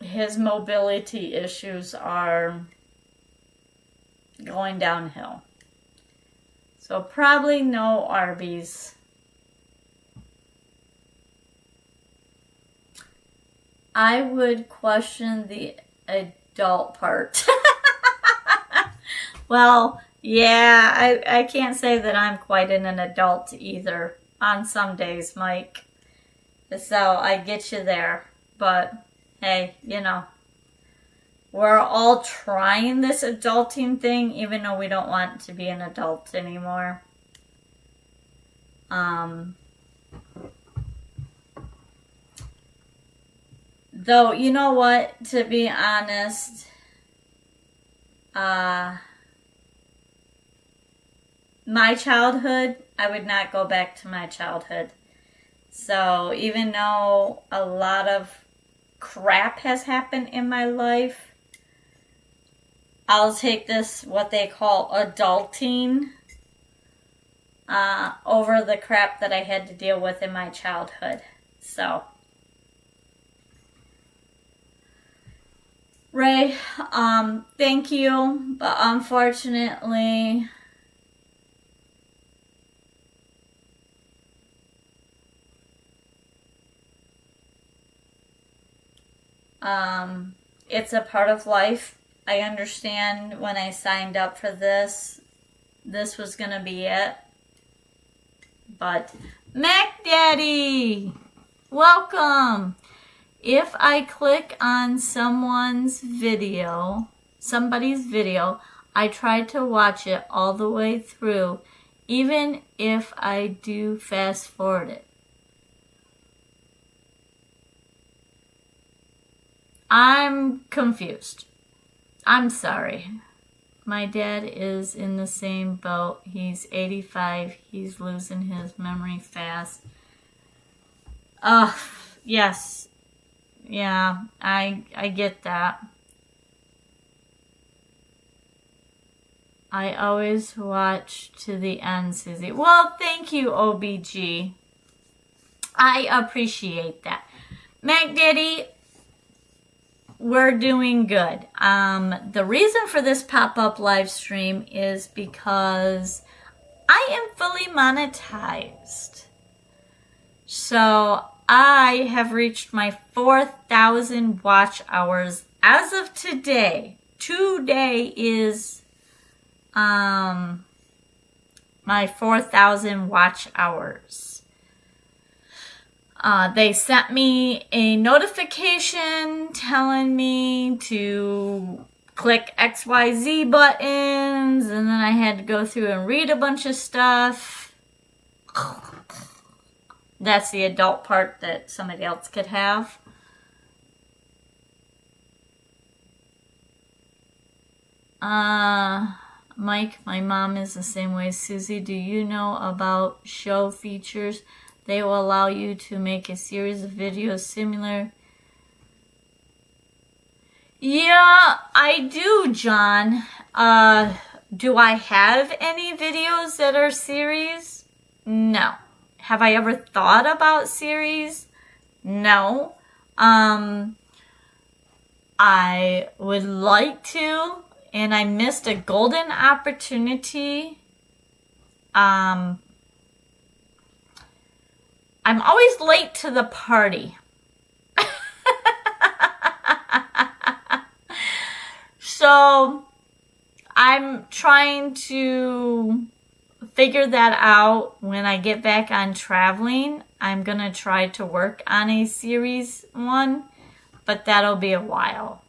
his mobility issues are going downhill. So probably no Arby's. I would question the adult part. Well, yeah, I can't say that I'm quite an adult either on some days, Mike. So I get you there. But hey, you know, we're all trying this adulting thing, even though we don't want to be an adult anymore. Though, you know what? To be honest, my childhood, I would not go back to my childhood. So even though a lot of crap has happened in my life, I'll take this, what they call adulting, over the crap that I had to deal with in my childhood. So, Ray, thank you, but unfortunately, it's a part of life. I understand when I signed up for this was going to be it. But, Mac Daddy, welcome. If I click on somebody's video, I try to watch it all the way through, even if I do fast forward it. I'm confused. I'm sorry. My dad is in the same boat. He's 85. He's losing his memory fast. Yes. Yeah, I get that. I always watch to the end, Suzy. Well, thank you, OBG. I appreciate that. Mac Daddy, we're doing good. The reason for this pop-up live stream is because I am fully monetized. So I have reached my 4,000 watch hours as of today. Today is my 4,000 watch hours. They sent me a notification telling me to click XYZ buttons, and then I had to go through and read a bunch of stuff. That's the adult part that somebody else could have. Mike, my mom is the same way. Susie, do you know about show features? They will allow you to make a series of videos similar. Yeah, I do, John. Do I have any videos that are series? No. Have I ever thought about series? No. I would like to, and I missed a golden opportunity. I'm always late to the party. So I'm trying to figure that out when I get back on traveling. I'm going to try to work on a series one, but that'll be a while.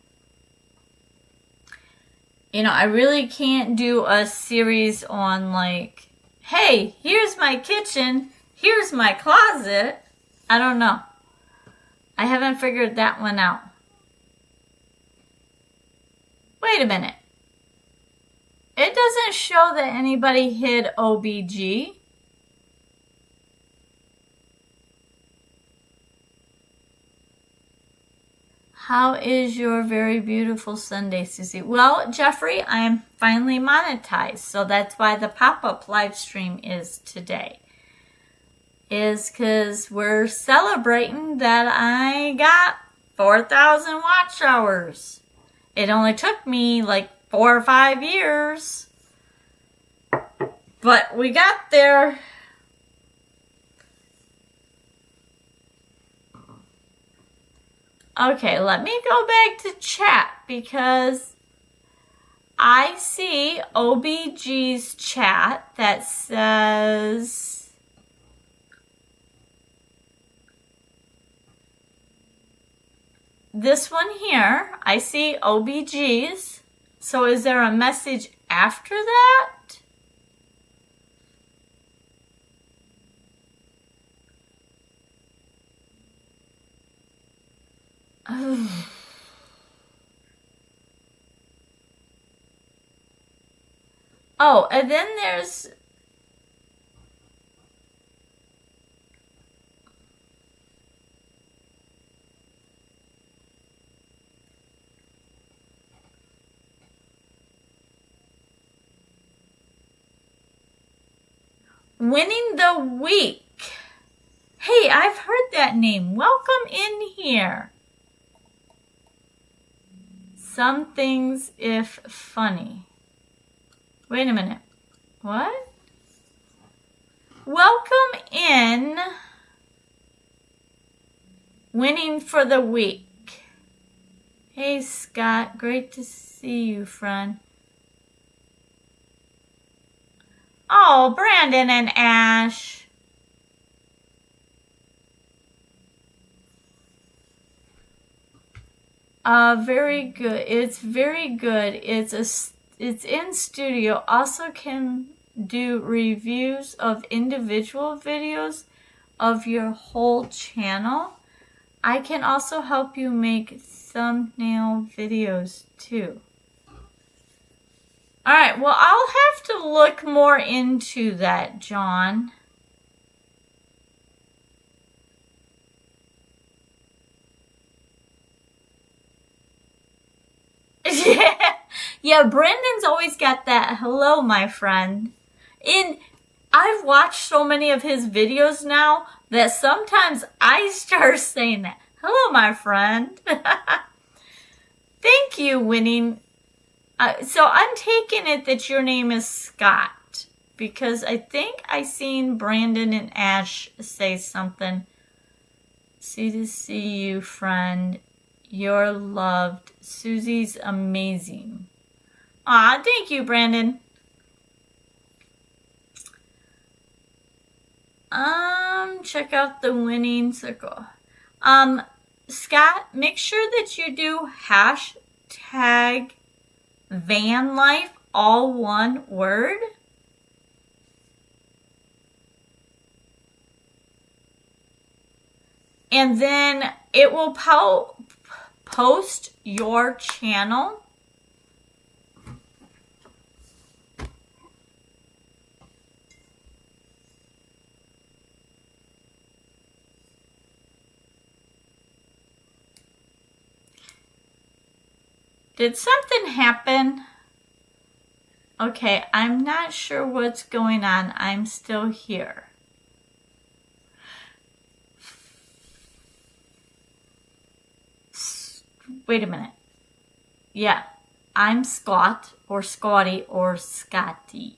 You know, I really can't do a series on like, hey, here's my kitchen, here's my closet. I don't know. I haven't figured that one out. Wait a minute. It doesn't show that anybody hid OBG. How is your very beautiful Sunday, Susie? Well, Jeffrey, I am finally monetized, so that's why the pop-up live stream is today. Is because we're celebrating that I got 4,000 watch hours. It only took me like 4 or 5 years, but we got there. Okay, let me go back to chat because I see OBG's chat that says this one here. I see OBG's. So is there a message after that? Oh, and then there's winning the week. Hey, I've heard that name. Welcome in here. Some things if funny. Wait a minute. What? Welcome in. Winning for the week. Hey, Scott. Great to see you, friend. Oh, Brandon and Ash. Very good. It's very good. It's in studio. Also can do reviews of individual videos of your whole channel. I can also help you make thumbnail videos too. Alright, well, I'll have to look more into that, John. Yeah, Brandon's always got that hello, my friend. I've watched so many of his videos now that sometimes I start saying that. Hello, my friend. Thank you, Winning. So I'm taking it that your name is Scott, because I think I seen Brandon and Ash say something. See to see you, friend. You're loved. Susie's amazing. Aw, thank you, Brandon. Check out the winning circle. Scott, make sure that you do hashtag van life, all one word. And then it will post your channel. Did something happen? Okay, I'm not sure what's going on. I'm still here. Wait a minute. Yeah, I'm Scott or Scotty or Scotty.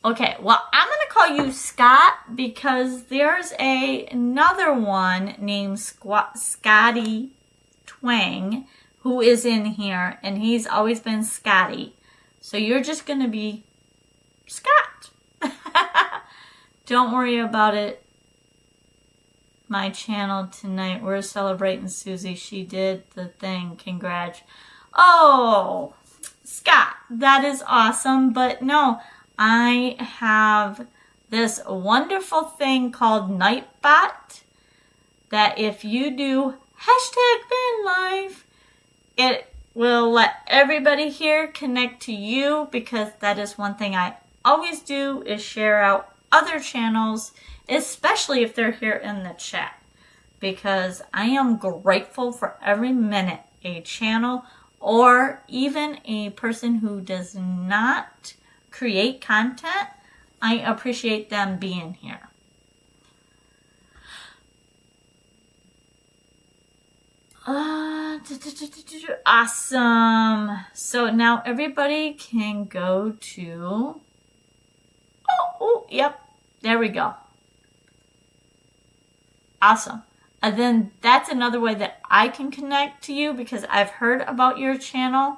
Okay, well, I'm going to call you Scott because there's another one named Scotty Twang who is in here, and he's always been Scotty. So you're just going to be Scott. Don't worry about it. My channel tonight, we're celebrating Suzy. She did the thing. Congrats. Oh, Scott, that is awesome. But no, I have this wonderful thing called Nightbot that if you do #BenLive, it will let everybody here connect to you, because that is one thing I always do, is share out other channels, especially if they're here in the chat, because I am grateful for every minute a channel or even a person who does not create content, I appreciate them being here. Awesome. So now everybody can go to, yep, there we go. Awesome. And then that's another way that I can connect to you, because I've heard about your channel.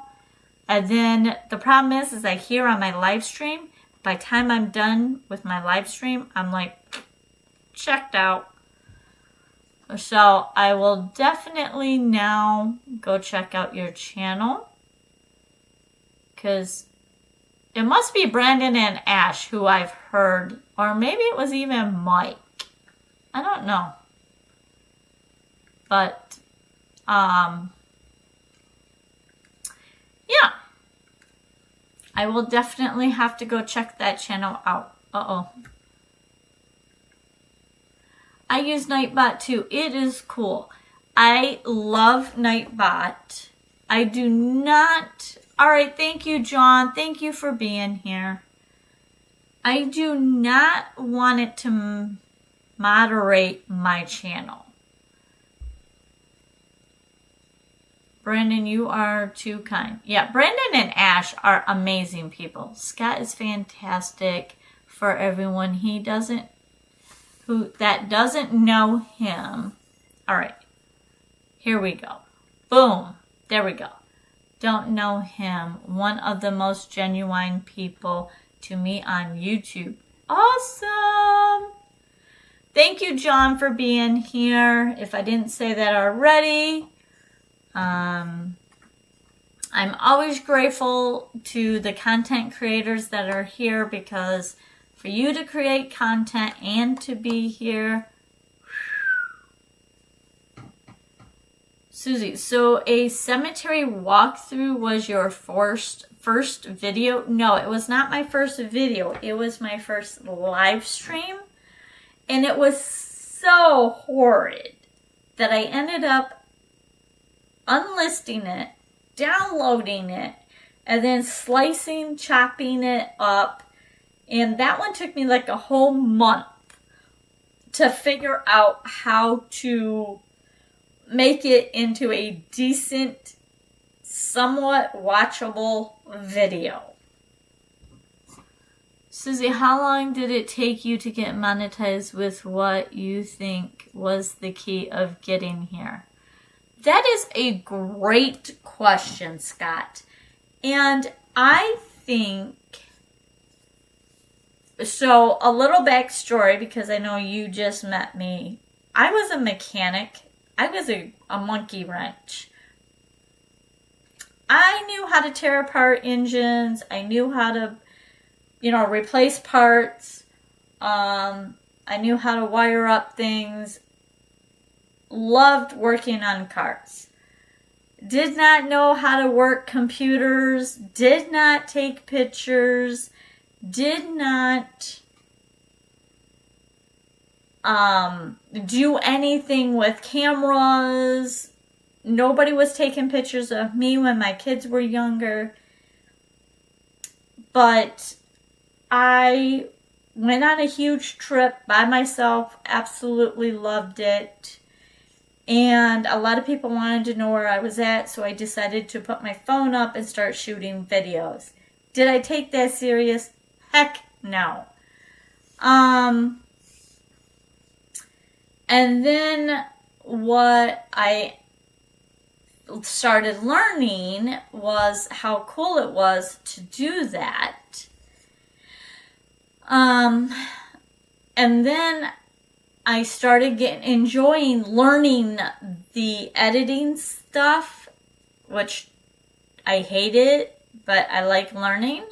And then the problem is I hear on my live stream, by the time I'm done with my live stream, I'm like, checked out. So I will definitely now go check out your channel, because it must be Brandon and Ash who I've heard, or maybe it was even Mike. I don't know. But, yeah. I will definitely have to go check that channel out. Uh-oh. I use Nightbot too. It is cool. I love Nightbot. I do not... Alright, thank you, John. Thank you for being here. I do not want it to moderate my channel. Brandon, you are too kind. Yeah, Brandon and Ash are amazing people. Scott is fantastic. For everyone that doesn't know him. All right, here we go. Boom, there we go. Don't know him. One of the most genuine people to me on YouTube. Awesome. Thank you, John, for being here. If I didn't say that already, I'm always grateful to the content creators that are here, because for you to create content and to be here. Suzy, so a cemetery walkthrough was your first video? No, it was not my first video. It was my first live stream. And it was so horrid that I ended up unlisting it, downloading it, and then chopping it up. And that one took me like a whole month to figure out how to make it into a decent, somewhat watchable video. Suzy, how long did it take you to get monetized with what you think was the key of getting here? That is a great question, Scott. And I think... So, a little backstory, because I know you just met me. I was a mechanic. I was a monkey wrench. I knew how to tear apart engines. I knew how to, replace parts. I knew how to wire up things. Loved working on cars. Did not know how to work computers. Did not take pictures. Did not do anything with cameras. nobody was taking pictures of me when my kids were younger. But I went on a huge trip by myself, absolutely loved it. And a lot of people wanted to know where I was at, so I decided to put my phone up and start shooting videos. Did I take that serious? Heck no. And then what I started learning was how cool it was to do that. And then I started enjoying learning the editing stuff, which I hate it, but I like learning.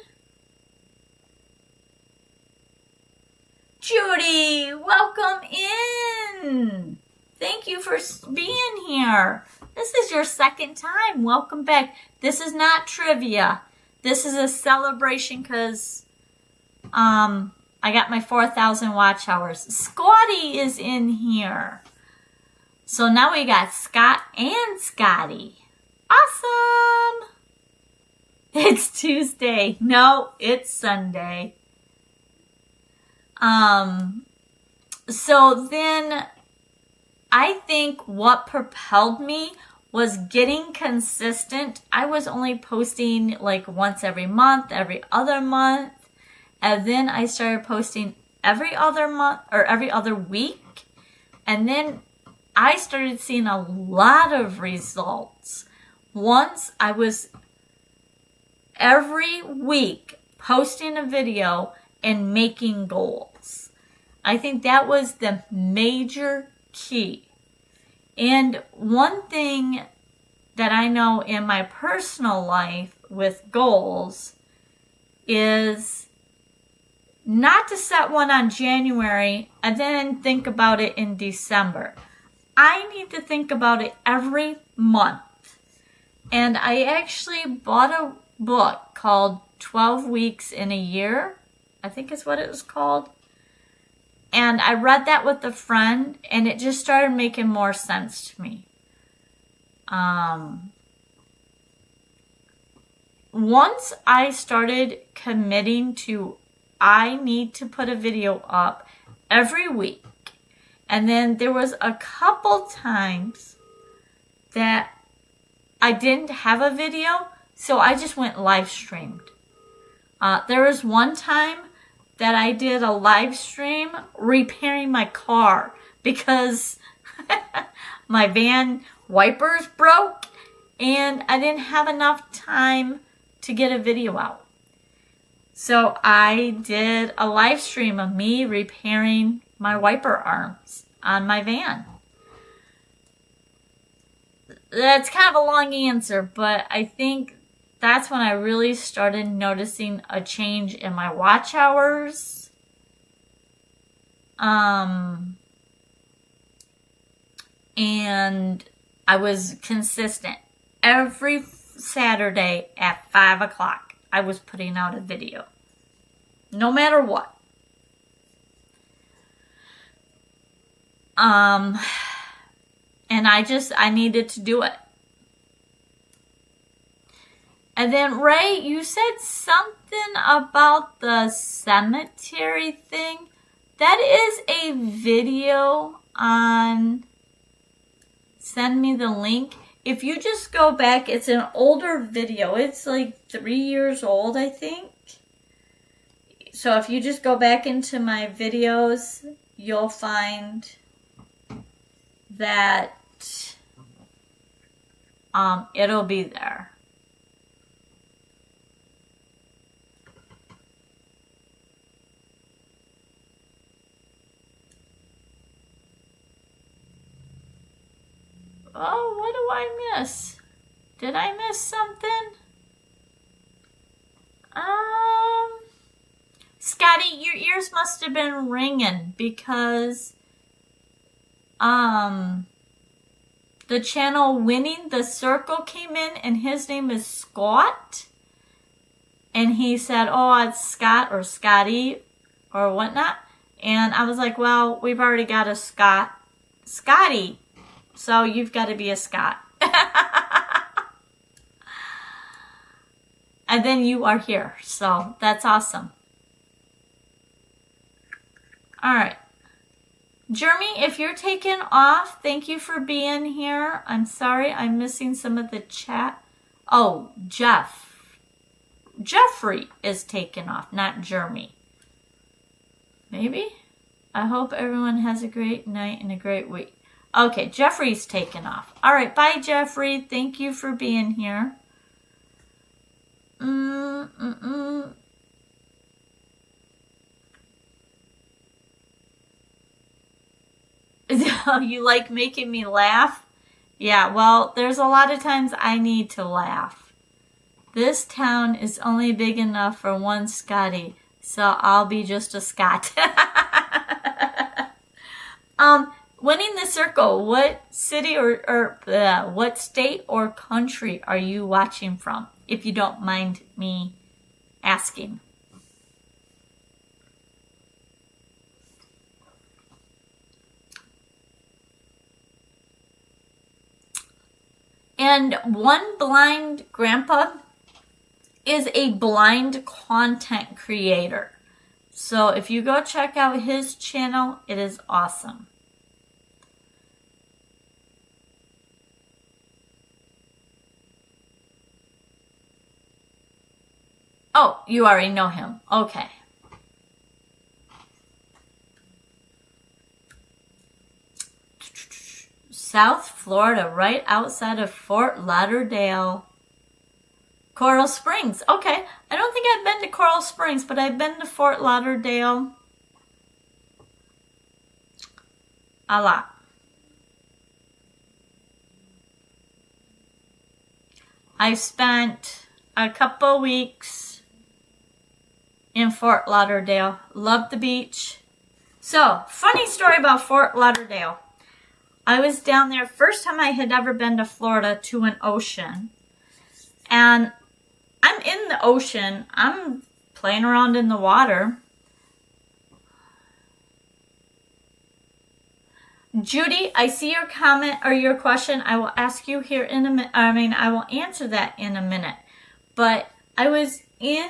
Judy, welcome in. Thank you for being here. This is your second time. Welcome back. This is not trivia. This is a celebration because I got my 4,000 watch hours. Scotty is in here. So now we got Scott and Scotty. Awesome. It's Tuesday. No, it's Sunday. So then I think what propelled me was getting consistent. I was only posting like once every month, every other month. And then I started posting every other month or every other week. And then I started seeing a lot of results. Once I was every week posting a video and making goals. I think that was the major key. And one thing that I know in my personal life with goals is not to set one on January and then think about it in December. I need to think about it every month. And I actually bought a book called 12 Weeks in a Year. I think is what it was called. And I read that with a friend, and it just started making more sense to me. Once I started committing to, I need to put a video up every week. And then there was a couple times that I didn't have a video, so I just went live streamed. There was one time that I did a live stream repairing my car because my van wipers broke and I didn't have enough time to get a video out. So I did a live stream of me repairing my wiper arms on my van. That's kind of a long answer, but I think that's when I really started noticing a change in my watch hours. And I was consistent. Every Saturday at 5 o'clock, I was putting out a video. No matter what. And I needed to do it. And then, Ray, you said something about the cemetery thing. That is a video on... Send me the link. If you just go back, it's an older video. It's like 3 years old, I think. So if you just go back into my videos, you'll find that it'll be there. Oh, what do I miss? Did I miss something? Scotty, your ears must have been ringing because the channel Winning the Circle came in and his name is Scott. And he said, oh, it's Scott or Scotty or whatnot. And I was like, well, we've already got a Scotty. So you've got to be a Scott. And then you are here. So that's awesome. All right. Jeremy, if you're taking off, thank you for being here. I'm sorry I'm missing some of the chat. Oh, Jeffrey is taking off, not Jeremy. Maybe? I hope everyone has a great night and a great week. Okay, Jeffrey's taking off. All right, bye, Jeffrey. Thank you for being here. You like making me laugh? Yeah, well, there's a lot of times I need to laugh. This town is only big enough for one Scotty, so I'll be just a Scot. Winning the Circle, what city or what state or country are you watching from, if you don't mind me asking? And One Blind Grandpa is a blind content creator. So if you go check out his channel, it is awesome. Oh, you already know him. Okay. South Florida, right outside of Fort Lauderdale. Coral Springs. Okay. I don't think I've been to Coral Springs, but I've been to Fort Lauderdale a lot. I spent a couple weeks in Fort Lauderdale. Loved the beach. So, funny story about Fort Lauderdale. I was down there, first time I had ever been to Florida, to an ocean. And I'm in the ocean. I'm playing around in the water. Judy, I see your comment or your question. I will ask you here in a minute. I will answer that in a minute. But I was in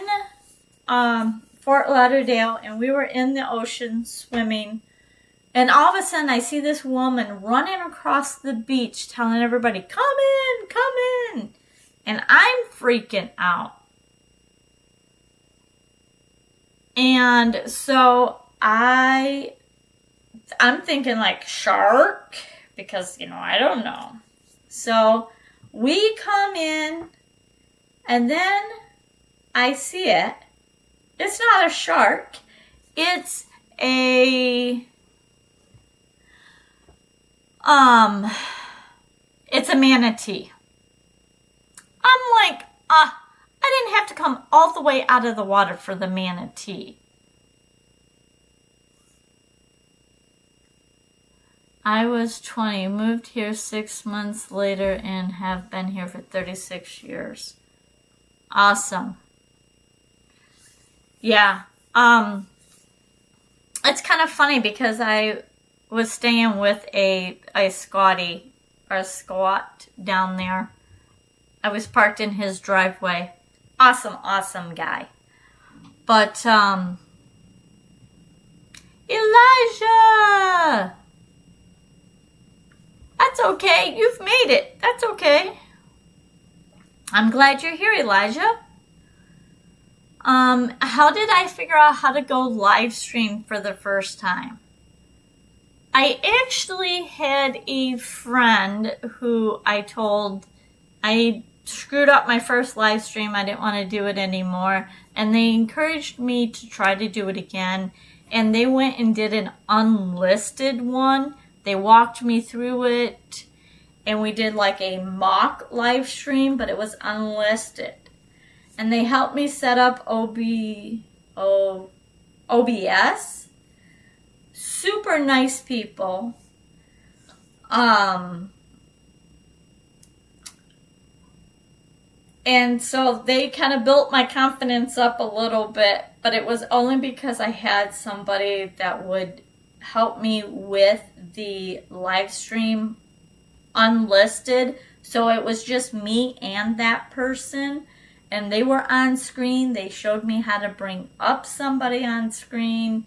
Fort Lauderdale, and we were in the ocean swimming. And all of a sudden, I see this woman running across the beach telling everybody, come in, come in. And I'm freaking out. And so I'm thinking like shark, because, I don't know. So we come in, and then I see it. It's not a shark. It's a manatee. I'm like, I didn't have to come all the way out of the water for the manatee. I was 20, moved here 6 months later, and have been here for 36 years. Awesome. Yeah. It's kind of funny because I was staying with a Scotty, or a squat down there. I was parked in his driveway. Awesome, awesome guy. But, Elijah! That's okay. You've made it. That's okay. I'm glad you're here, Elijah. How did I figure out how to go live stream for the first time? I actually had a friend who I told I screwed up my first live stream. I didn't want to do it anymore. And they encouraged me to try to do it again. And they went and did an unlisted one. They walked me through it. And we did like a mock live stream, but it was unlisted. And they helped me set up OBS. Super nice people. And so they kind of built my confidence up a little bit, but it was only because I had somebody that would help me with the live stream unlisted. So it was just me and that person. and they were on screen. They showed me how to bring up somebody on screen.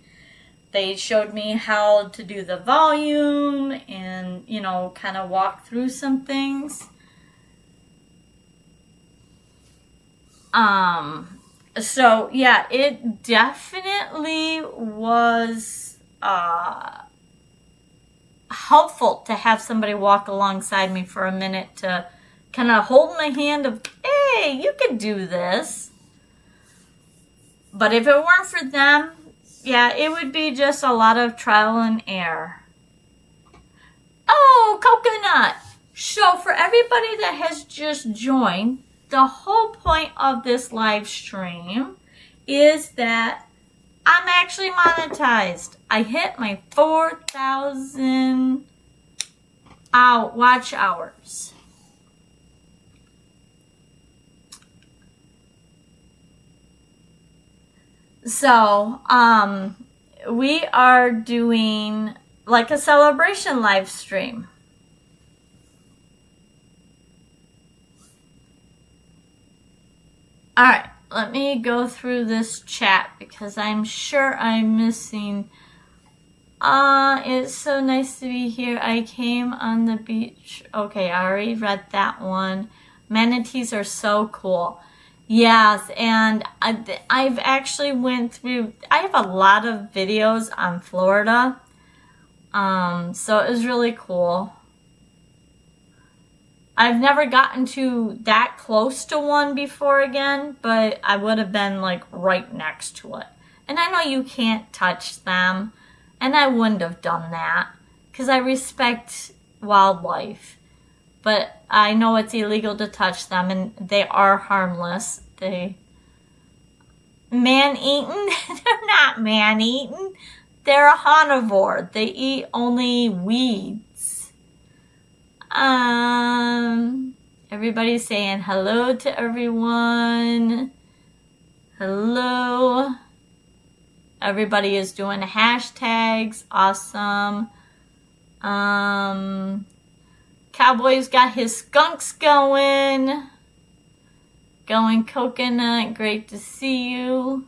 They showed me how to do the volume and, you know, kind of walk through some things. So yeah, it definitely was helpful to have somebody walk alongside me for a minute to kind of hold my hand of, hey, you can do this. But if it weren't for them, yeah, it would be just a lot of trial and error. Oh, coconut! So for everybody that has just joined, the whole point of this live stream is that I'm actually monetized. I hit my 4,000 watch hours. So, we are doing like a celebration live stream. All right, let me go through this chat because I'm sure I'm missing. It's so nice to be here. I came on the beach. Okay, I already read that one. Manatees are so cool. Yes, and I've actually went through, I have a lot of videos on Florida. So it was really cool. I've never gotten to that close to one before again, but I would have been like right next to it. And I know you can't touch them, and I wouldn't have done that because I respect wildlife. But I know it's illegal to touch them, and they are harmless. They man-eaten? They're not man-eaten. They're a carnivore. They eat only weeds. Everybody's saying hello to everyone. Hello. Everybody is doing hashtags. Awesome. Cowboy's got his skunks going. Going coconut. Great to see you.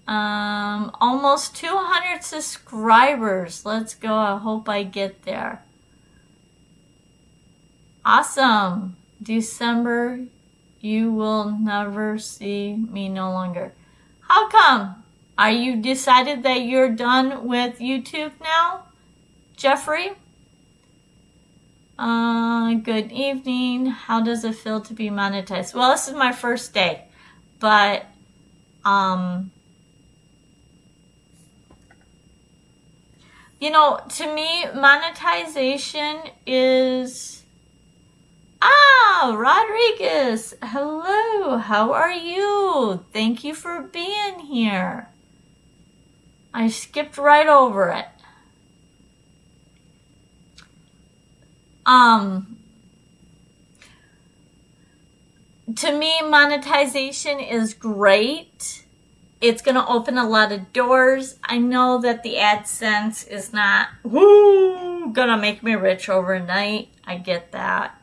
Almost 200 subscribers. Let's go. I hope I get there. Awesome. December, you will never see me no longer. How come? Are you decided that you're done with YouTube now, Jeffrey? Good evening. How does it feel to be monetized? Well, this is my first day, but, you know, to me, monetization is... Ah, Rodriguez, hello, how are you? Thank you for being here. I skipped right over it. To me, monetization is great. It's going to open a lot of doors. I know that the AdSense is not, whoo, going to make me rich overnight. I get that.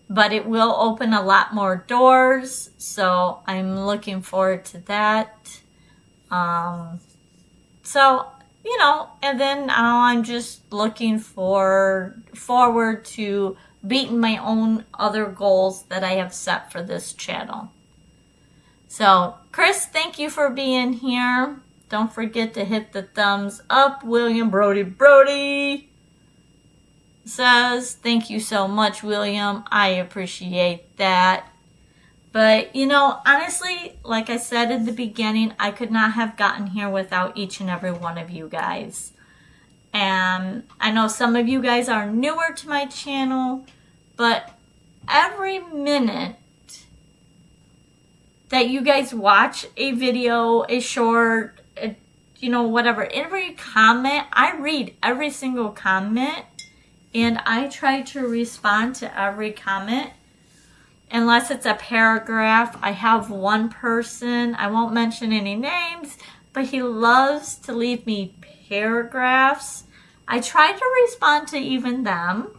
But it will open a lot more doors, so I'm looking forward to that. So, you know, and then now I'm just looking forward to beating my own other goals that I have set for this channel. So, Chris, thank you for being here. Don't forget to hit the thumbs up. William Brody says, thank you so much, William. I appreciate that. But, you know, honestly, like I said in the beginning, I could not have gotten here without each and every one of you guys. And I know some of you guys are newer to my channel, but every minute that you guys watch a video, a short, you know, whatever, every comment, I read every single comment. And I try to respond to every comment, unless it's a paragraph. I have one person, I won't mention any names, but he loves to leave me paragraphs. I try to respond to even them.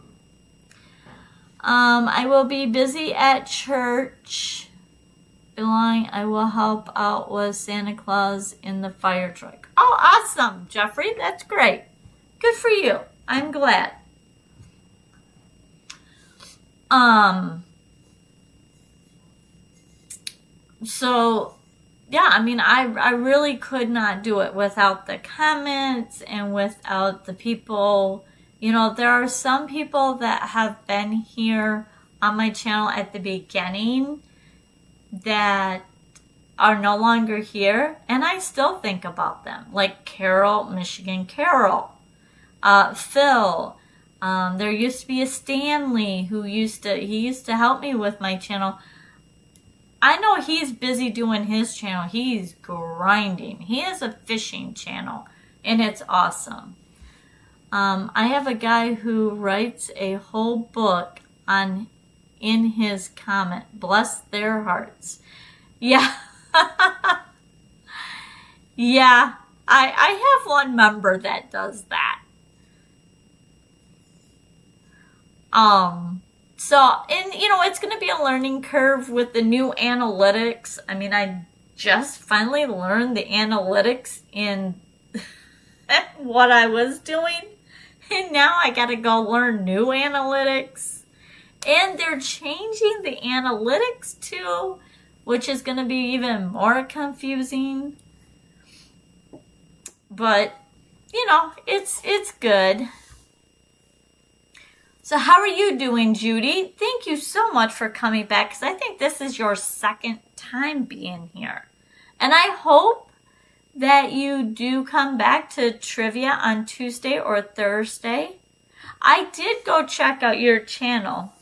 I will be busy at church. I will help out with Santa Claus in the fire truck. Oh, awesome, Jeffrey. That's great. Good for you. I'm glad. So, yeah, I mean, I really could not do it without the comments and without the people. You know, there are some people that have been here on my channel at the beginning that are no longer here, and I still think about them. Like Carol, Michigan Carol, Phil. There used to be a Stanley who used to help me with my channel. I know he's busy doing his channel. He's grinding. He has a fishing channel, and it's awesome. I have a guy who writes a whole book in his comment. Bless their hearts. Yeah. Yeah. I have one member that does that. So, and you know, it's going to be a learning curve with the new analytics. I mean, I just finally learned the analytics in what I was doing. And now I got to go learn new analytics. And they're changing the analytics too, which is going to be even more confusing. But, you know, it's good. So how are you doing, Judy? Thank you so much for coming back, because I think this is your second time being here. And I hope that you do come back to trivia on Tuesday or Thursday. I did go check out your channel,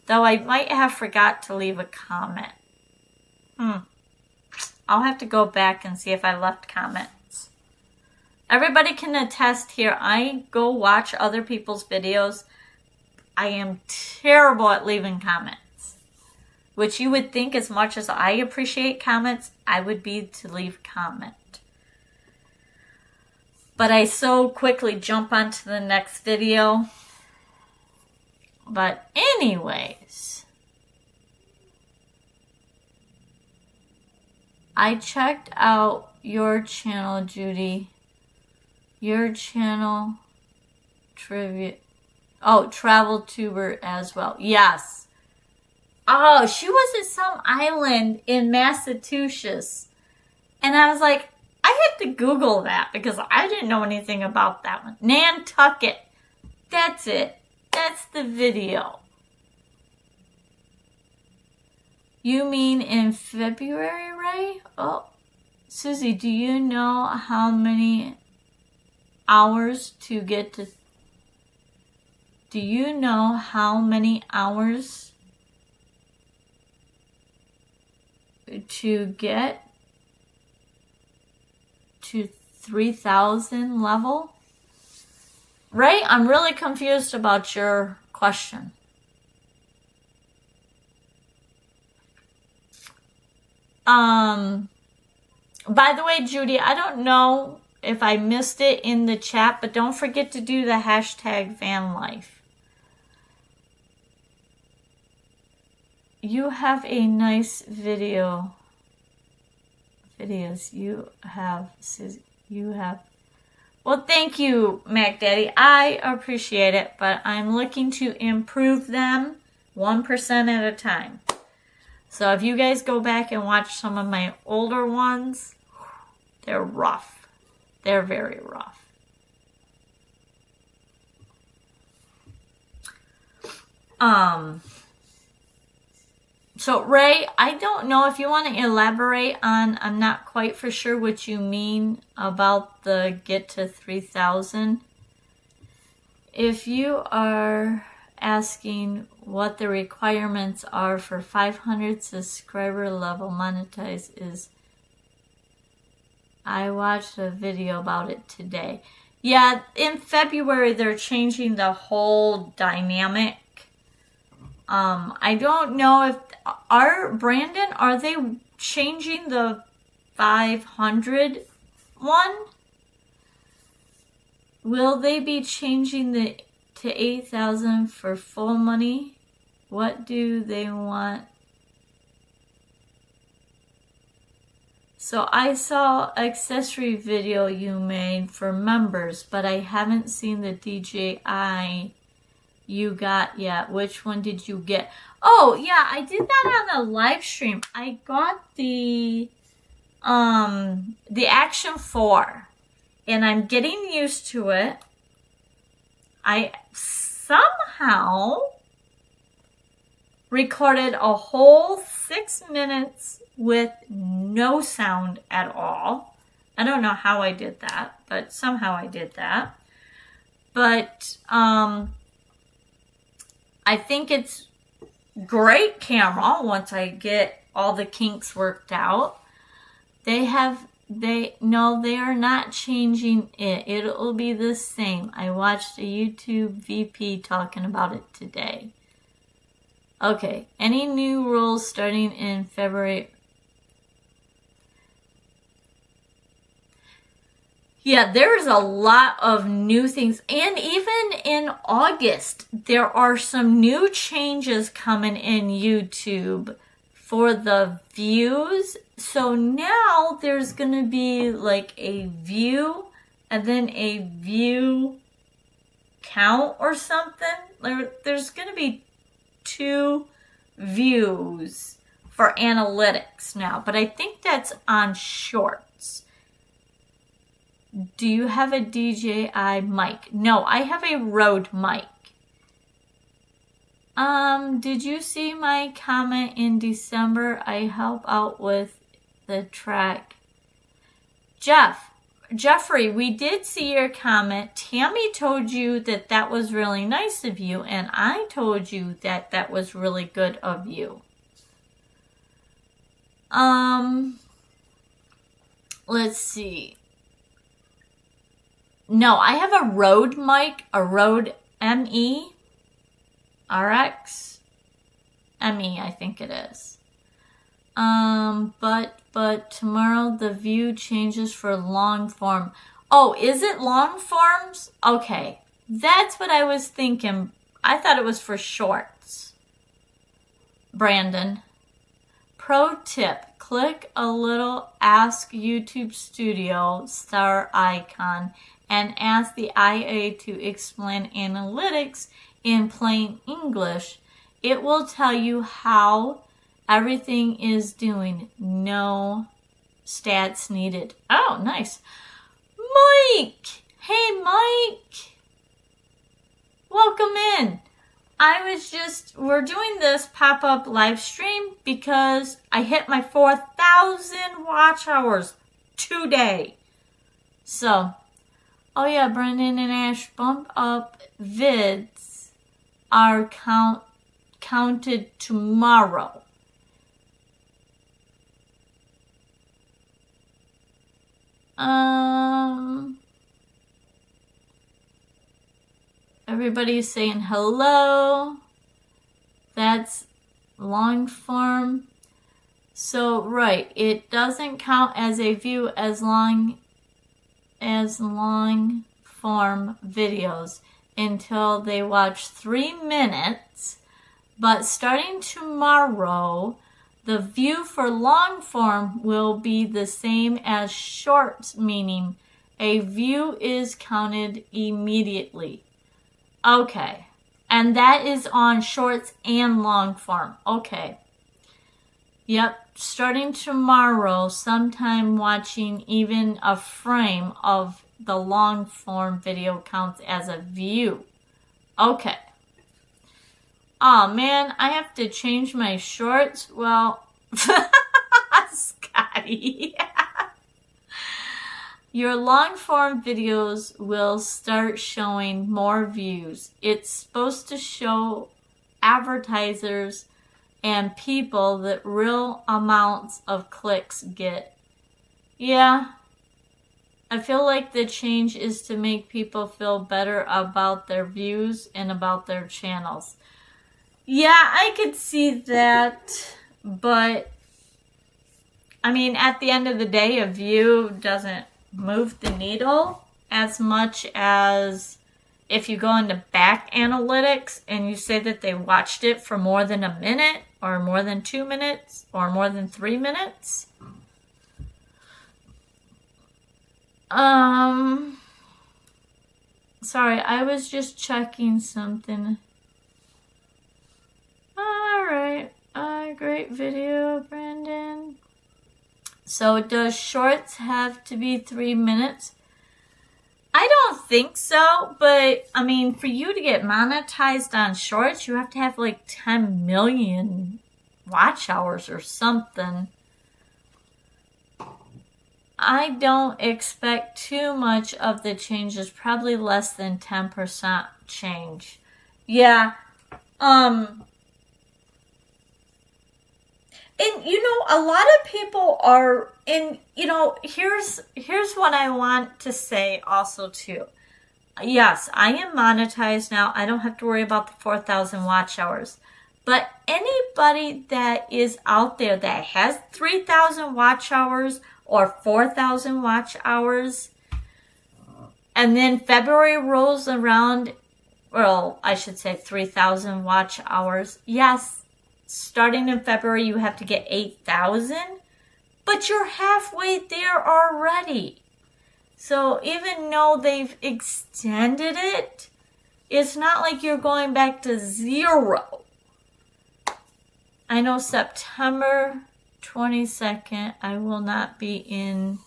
though I might have forgot to leave a comment. I'll have to go back and see if I left comments. Everybody can attest here. I go watch other people's videos. I am terrible at leaving comments, which you would think as much as I appreciate comments, I would be to leave comment. But I so quickly jump onto the next video. But anyways, I checked out your channel, Judy. Your channel, trivia. Oh, travel tuber as well. Yes. Oh, she was at some island in Massachusetts. And I was like, I had to Google that because I didn't know anything about that one. Nantucket. That's it. That's the video. You mean in February, Ray? Oh, Suzy, do you know how many hours to get to... Do you know how many hours to get to 3,000 level? Ray, I'm really confused about your question. By the way, Judy, I don't know if I missed it in the chat, but don't forget to do the hashtag van life. You have a nice videos you have, Suzy. You have. Well, thank you, Mac Daddy. I appreciate it, but I'm looking to improve them 1% at a time. So if you guys go back and watch some of my older ones, they're rough. They're very rough. So Ray, I don't know if you want to elaborate on, I'm not quite for sure what you mean about the get to 3,000. If you are asking what the requirements are for 500 subscriber level monetize is, I watched a video about it today. Yeah, in February they're changing the whole dynamic. I don't know if Brandon, are they changing the 500 one? Will they be changing to 8,000 for full money? What do they want? So I saw accessory video you made for members, but I haven't seen the DJI you got yet. Which one did you get? Oh yeah, I did that on the live stream. I got the Action 4, and I'm getting used to it. I somehow recorded a whole 6 minutes with no sound at all. I don't know how I did that, but somehow I did that. But I think it's great camera once I get all the kinks worked out. They are not changing it. It'll be the same. I watched a YouTube VP talking about it today. Okay, any new rules starting in February? Yeah, there's a lot of new things. And even in August, there are some new changes coming in YouTube for the views. So now there's going to be like a view and then a view count or something. There's going to be 2 views for analytics now, but I think that's on shorts. Do you have a DJI mic? No, I have a Rode mic. Did you see my comment in December? I help out with the track. Jeffrey, we did see your comment. Tammy told you that that was really nice of you, and I told you that that was really good of you. Let's see. No, I have a Rode mic, a Rode ME, RX, ME, I think it is. But tomorrow the view changes for long form. Oh, is it long forms? Okay, that's what I was thinking. I thought it was for shorts. Brandon. Pro tip, click a little Ask YouTube Studio star icon and ask the IA to explain analytics in plain English. It will tell you how everything is doing. No stats needed. Oh, nice. Mike! Hey, Mike! Welcome in. We're doing this pop-up live stream because I hit my 4,000 watch hours today. So, oh yeah, Brendan and Ash, bump up vids are counted tomorrow. Everybody's saying hello. That's long form. So, right, it doesn't count as a view as long as long form videos until they watch 3 minutes. But starting tomorrow, the view for long form will be the same as shorts, meaning a view is counted immediately. Okay. And that is on shorts and long form. Okay. Yep. Starting tomorrow, sometime watching even a frame of the long form video counts as a view. Okay. Oh man, I have to change my shorts. Well, Scotty. Your long form videos will start showing more views. It's supposed to show advertisers and people that real amounts of clicks get. Yeah. I feel like the change is to make people feel better about their views and about their channels. Yeah, I could see that, but I mean, at the end of the day, a view doesn't move the needle as much as if you go into back analytics and you say that they watched it for more than a minute or more than 2 minutes or more than 3 minutes. Sorry, I was just checking something. Alright, great video, Brandon. So does shorts have to be 3 minutes? I don't think so, but I mean, for you to get monetized on shorts, you have to have like 10 million watch hours or something. I don't expect too much of the changes, probably less than 10% change. Yeah, and you know, a lot of people are, and you know, here's what I want to say also too. Yes, I am monetized now. I don't have to worry about the 4,000 watch hours. But anybody that is out there that has 3,000 watch hours or 4,000 watch hours, and then February rolls around, well, I should say 3,000 watch hours. Yes, starting in February, you have to get 8,000, but you're halfway there already. So even though they've extended it, it's not like you're going back to 0. I know September 22nd, I will not be in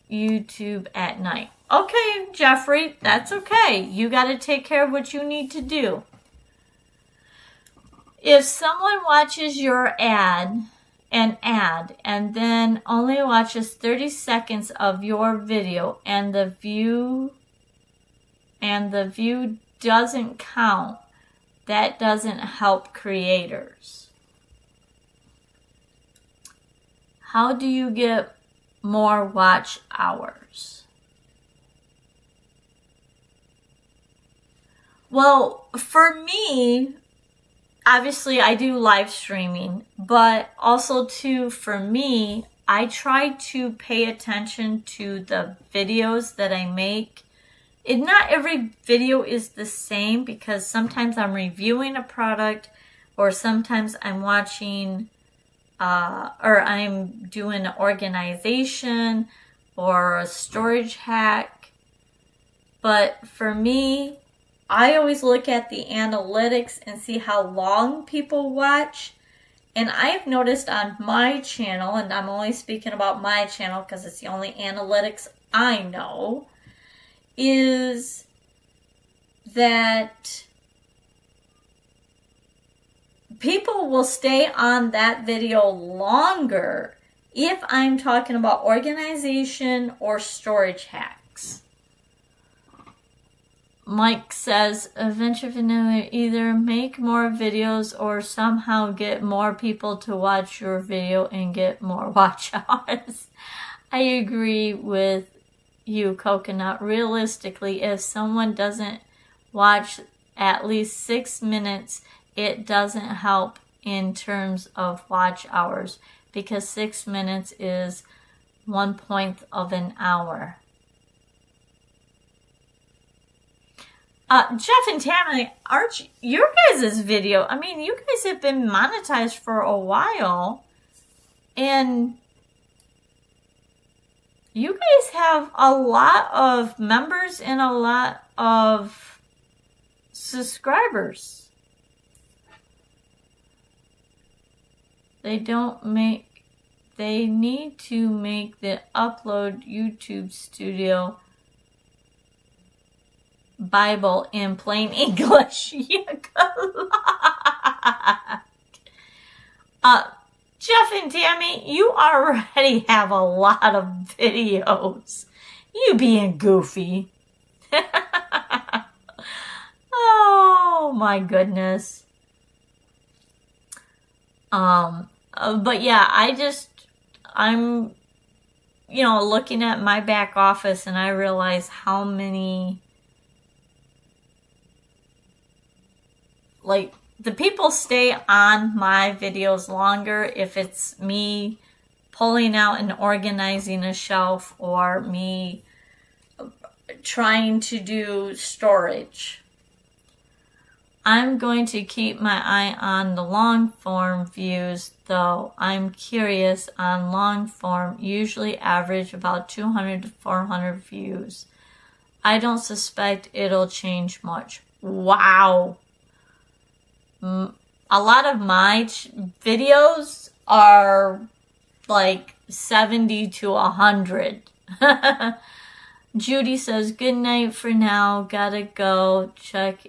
YouTube at night. Okay, Jeffrey, that's okay. You got to take care of what you need to do. If someone watches your ad, and then only watches 30 seconds of your video and the view doesn't count, that doesn't help creators. How do you get more watch hours? Well, for me, obviously I do live streaming, but also too, for me, I try to pay attention to the videos that I make. And not every video is the same, because sometimes I'm reviewing a product, or sometimes I'm watching, or I'm doing an organization or a storage hack. But for me, I always look at the analytics and see how long people watch. And I've noticed on my channel, and I'm only speaking about my channel because it's the only analytics I know, is that people will stay on that video longer if I'm talking about organization or storage hacks. Mike says, Adventure Vanilla, either make more videos or somehow get more people to watch your video and get more watch hours. I agree with you, Coconut. Realistically, if someone doesn't watch at least 6 minutes, it doesn't help in terms of watch hours, because 6 minutes is 1/10 of an hour. Jeff and Tammy, aren't your guys' video, I mean, you guys have been monetized for a while, and you guys have a lot of members and a lot of subscribers. They need to make the upload YouTube Studio Bible in plain English. Yeah, good luck. Jeff and Tammy, you already have a lot of videos. You being goofy. Oh my goodness. But yeah, I'm, looking at my back office, and I realize how many, the people stay on my videos longer if it's me pulling out and organizing a shelf, or me trying to do storage. I'm going to keep my eye on the long form views, though. I'm curious on long form, usually average about 200 to 400 views. I don't suspect it'll change much. Wow. A lot of my videos are like 70 to 100. Judy says, good night for now. Gotta go check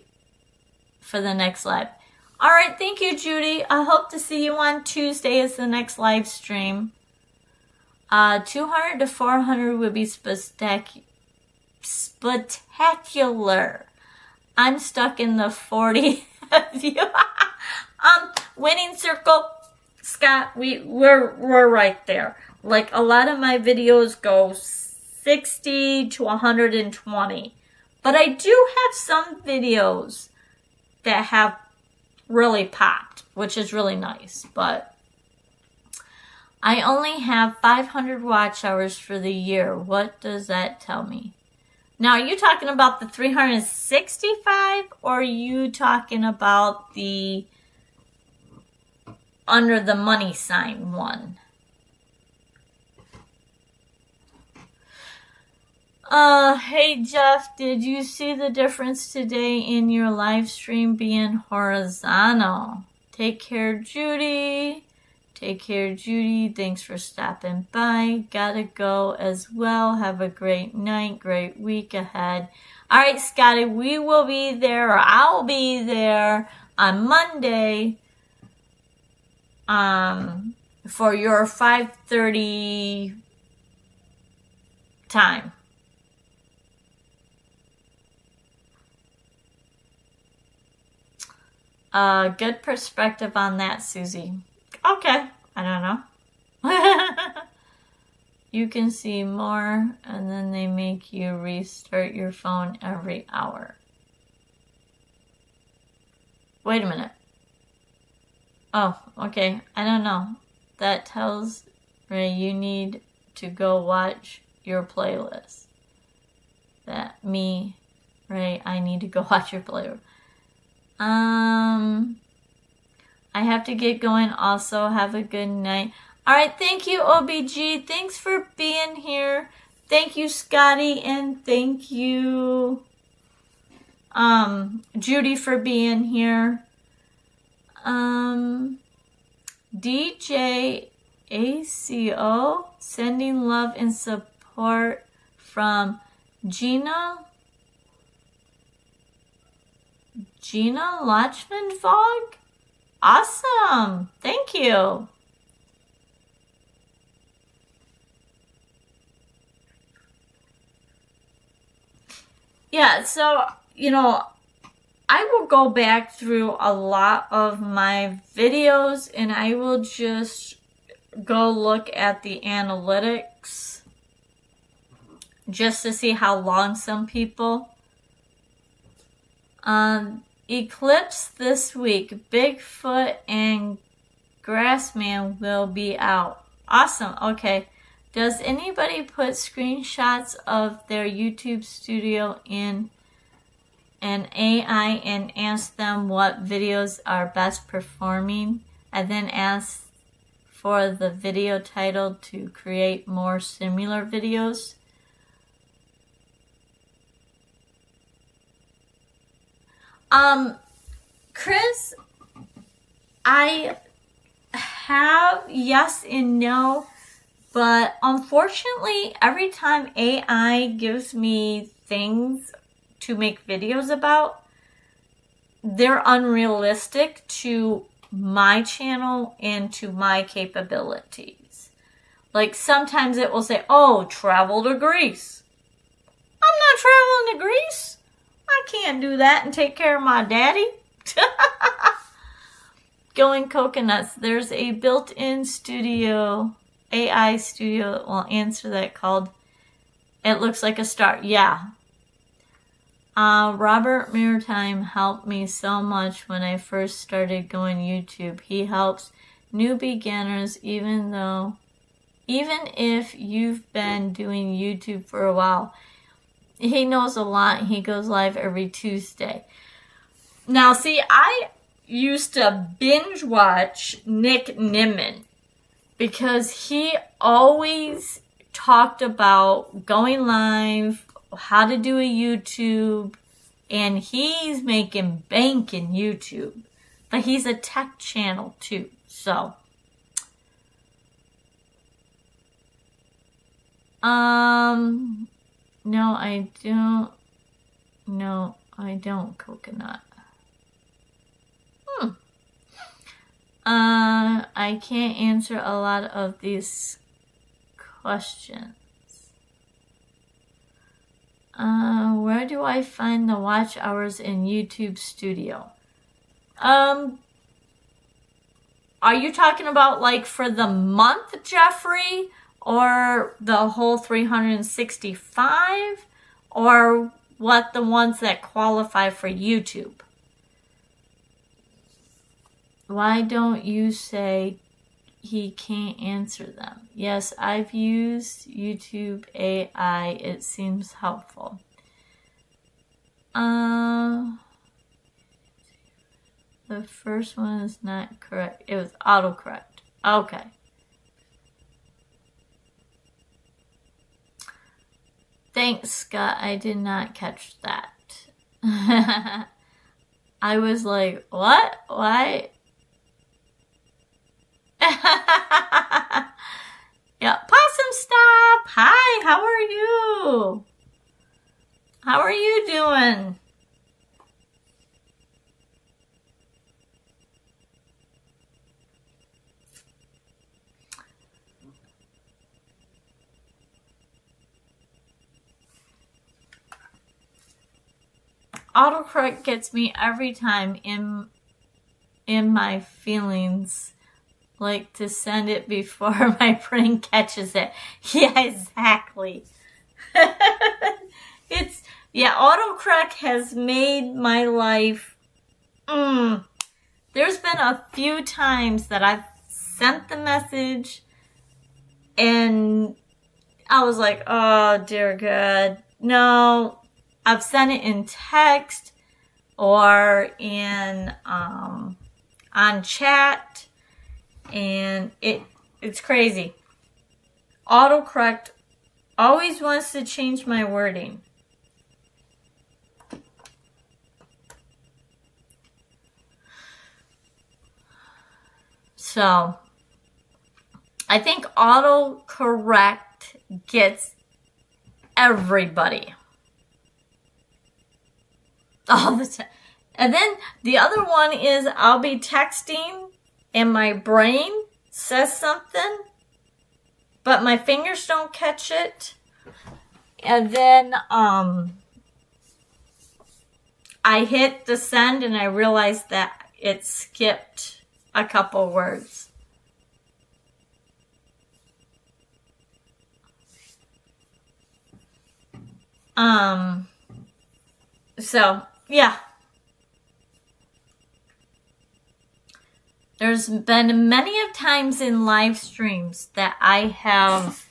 for the next live. All right, thank you, Judy. I hope to see you on Tuesday as the next live stream. 200 to 400 would be spectacular. I'm stuck in the 40 view. Winning circle, Scott. We're right there. Like a lot of my videos go 60 to 120, but I do have some videos that have really popped, which is really nice. But I only have 500 watch hours for the year. What does that tell me? Now, are you talking about the 365, or are you talking about the under the money sign one? Hey Jeff, did you see the difference today in your live stream being horizontal? Take care, Judy. Take care, Judy. Thanks for stopping by. Gotta go as well. Have a great night, great week ahead. All right, Scotty, we will be there, or I'll be there on Monday for your 5:30 time. Good perspective on that, Susie. Okay, I don't know. You can see more, and then they make you restart your phone every hour. Wait a minute. Oh, okay. I don't know. That tells Ray you need to go watch your playlist. Ray, I need to go watch your playlist. I have to get going also. Have a good night. All right, thank you, OBG. Thanks for being here. Thank you, Scotty, and thank you, Judy, for being here. DJ ACO, sending love and support from Gina Lachman-Vog? Awesome. Thank you. Yeah, so, I will go back through a lot of my videos and I will just go look at the analytics just to see how long some people. Eclipse this week. Bigfoot and Grassman will be out. Awesome. Okay. Does anybody put screenshots of their YouTube studio in an AI and ask them what videos are best performing, and then ask for the video title to create more similar videos? Chris, I have yes and no, but unfortunately, every time AI gives me things to make videos about, they're unrealistic to my channel and to my capabilities. Like sometimes it will say, oh, travel to Greece. I'm not traveling to Greece. I can't do that and take care of my daddy. Going coconuts. There's a built-in studio, AI studio that will answer that called It Looks Like a Star. Yeah. Robert Maritime helped me so much when I first started going YouTube. He helps new beginners even if you've been doing YouTube for a while. He knows a lot. He goes live every Tuesday. Now, see, I used to binge watch Nick Nimmin because he always talked about going live, how to do a YouTube, and he's making bank in YouTube. But he's a tech channel too, so. No, I don't. No, I don't, coconut. I can't answer a lot of these questions. Where do I find the watch hours in YouTube Studio? Are you talking about like for the month, Jeffrey? Or the whole 365? Or what, the ones that qualify for YouTube? Why don't you say he can't answer them? Yes, I've used YouTube AI. It seems helpful. The first one is not correct. It was autocorrect. Okay. Thanks, Scott. I did not catch that. I was like, what? Why? Yeah, Possum Stop. Hi, how are you? How are you doing? Autocorrect gets me every time in my feelings. Like to send it before my brain catches it. Yeah, exactly. Autocorrect has made my life. There's been a few times that I've sent the message and I was like, oh dear God, no. I've sent it in text or in on chat. And it's crazy. Autocorrect always wants to change my wording. So, I think autocorrect gets everybody. All the time. And then the other one is I'll be texting and my brain says something, but my fingers don't catch it. And then I hit the send and I realized that it skipped a couple words. So, yeah. There's been many of times in live streams that I have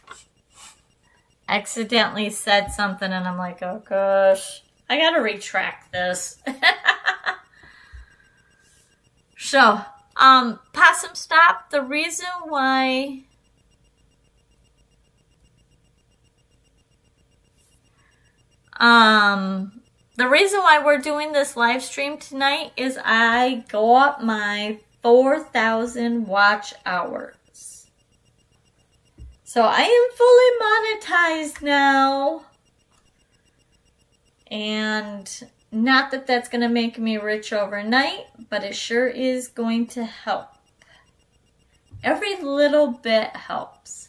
accidentally said something and I'm like, oh gosh, I gotta retract this. So, Possum Stop, the reason why we're doing this live stream tonight is I go up my 4,000 watch hours. So I am fully monetized now. And not that that's going to make me rich overnight, but it sure is going to help. Every little bit helps.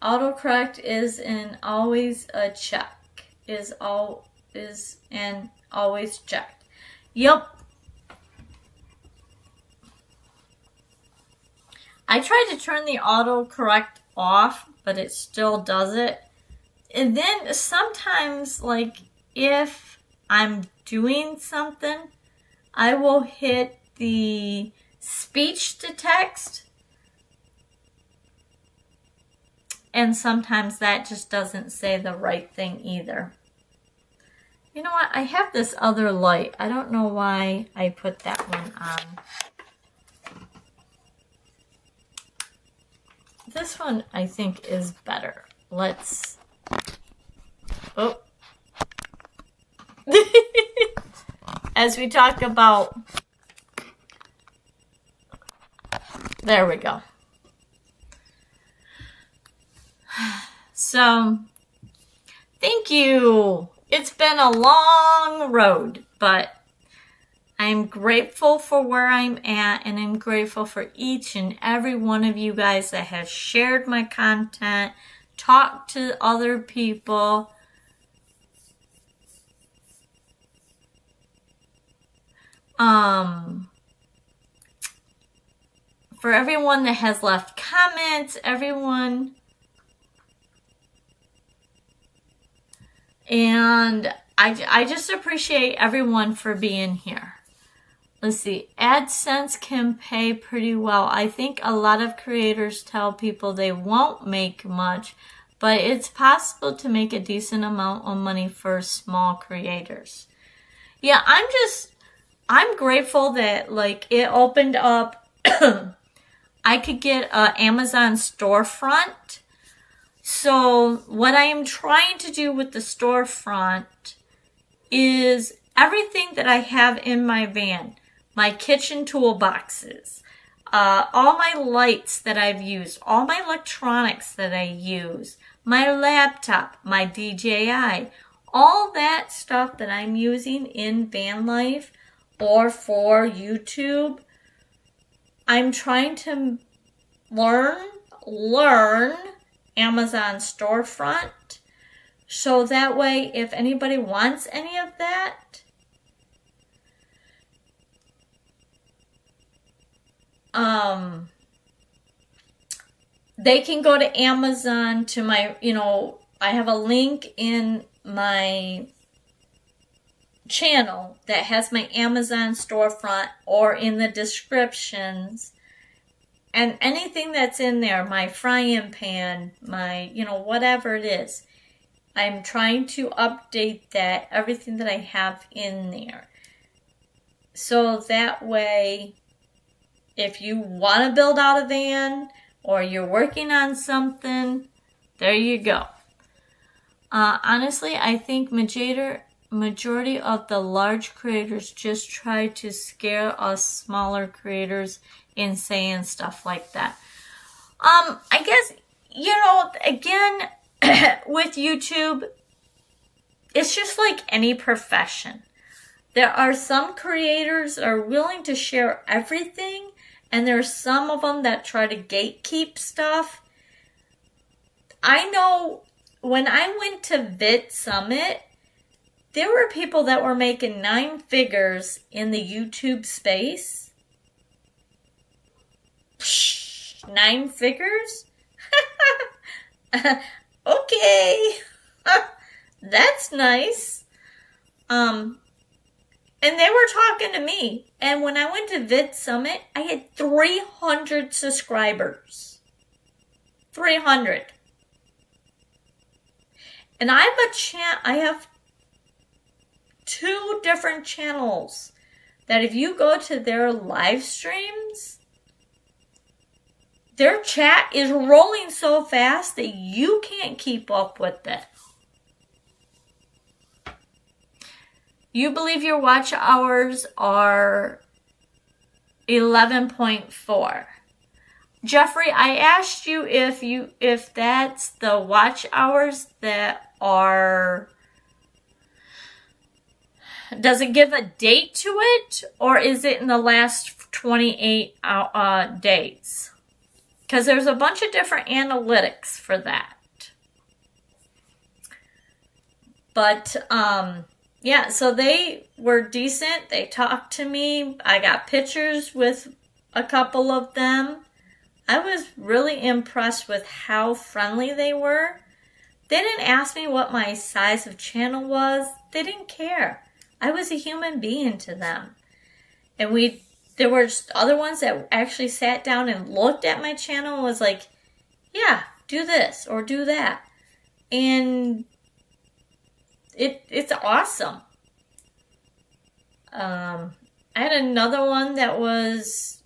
Autocorrect is an always a check. Is and always checked. Yep. I tried to turn the autocorrect off, but it still does it. And then sometimes, like, if I'm doing something, I will hit the speech to text. And sometimes that just doesn't say the right thing either. You know what? I have this other light. I don't know why I put that one on. This one I think is better. Let's... Oh. As we talk about... There we go. So, thank you. It's been a long road, but I'm grateful for where I'm at, and I'm grateful for each and every one of you guys that has shared my content, talked to other people. For everyone that has left comments, everyone. And I just appreciate everyone for being here. Let's see. AdSense can pay pretty well. I think a lot of creators tell people they won't make much, but it's possible to make a decent amount of money for small creators. Yeah, I'm grateful that like it opened up. I could get an Amazon storefront. So what I am trying to do with the storefront is everything that I have in my van, my kitchen toolboxes, all my lights that I've used, all my electronics that I use, my laptop, my DJI, all that stuff that I'm using in van life or for YouTube, I'm trying to learn Amazon storefront, so that way if anybody wants any of that, they can go to Amazon to my, I have a link in my channel that has my Amazon storefront or in the descriptions. And anything that's in there, my frying pan, my, whatever it is, I'm trying to update that, everything that I have in there. So that way, if you want to build out a van or you're working on something, there you go. Honestly, I think majority of the large creators just try to scare us smaller creators in saying stuff like that. I guess, again, with YouTube, it's just like any profession. There are some creators that are willing to share everything, and there's some of them that try to gatekeep stuff. I know when I went to Vit Summit, there were people that were making 9 figures in the YouTube space. 9 figures? Okay. That's nice. And they were talking to me. And when I went to Vit Summit, I had 300 subscribers. 300. And I have 2 different channels that if you go to their live streams, their chat is rolling so fast that you can't keep up with it. You believe your watch hours are 11.4. Jeffrey, I asked you if that's the watch hours that are... Does it give a date to it, or is it in the last 28 days? Because there's a bunch of different analytics for that. But, yeah, so they were decent. They talked to me. I got pictures with a couple of them. I was really impressed with how friendly they were. They didn't ask me what my size of channel was. They didn't care. I was a human being to them. And there were other ones that actually sat down and looked at my channel and was like, yeah, do this or do that. And it's awesome. I had another one that was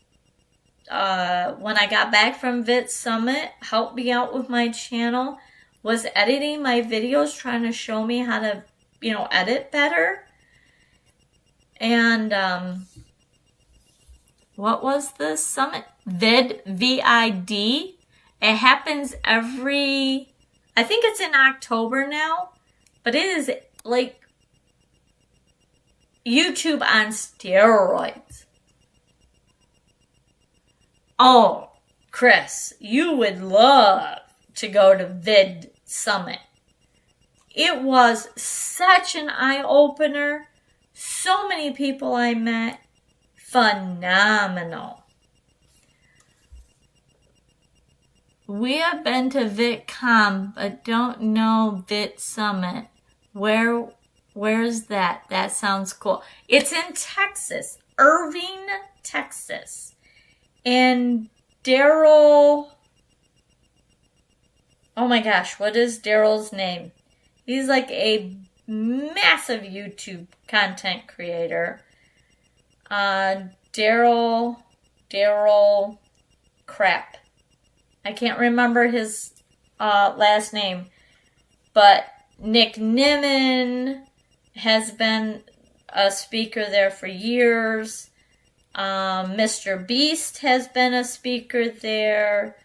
when I got back from Vit Summit, helped me out with my channel, was editing my videos, trying to show me how to, edit better. And what was this summit? Vid, V-I-D. It happens I think it's in October now, but it is like YouTube on steroids. Oh, Chris, you would love to go to Vid Summit. It was such an eye-opener. So many people I met. Phenomenal. We have been to VidCon, but don't know Vid Summit. Where's that? That sounds cool. It's in Texas. Irving, Texas. And Daryl... Oh my gosh, what is Daryl's name? He's like a massive YouTube content creator. Daryl crap. I can't remember his last name. But Nick Nimmin has been a speaker there for years. Mr. Beast has been a speaker there.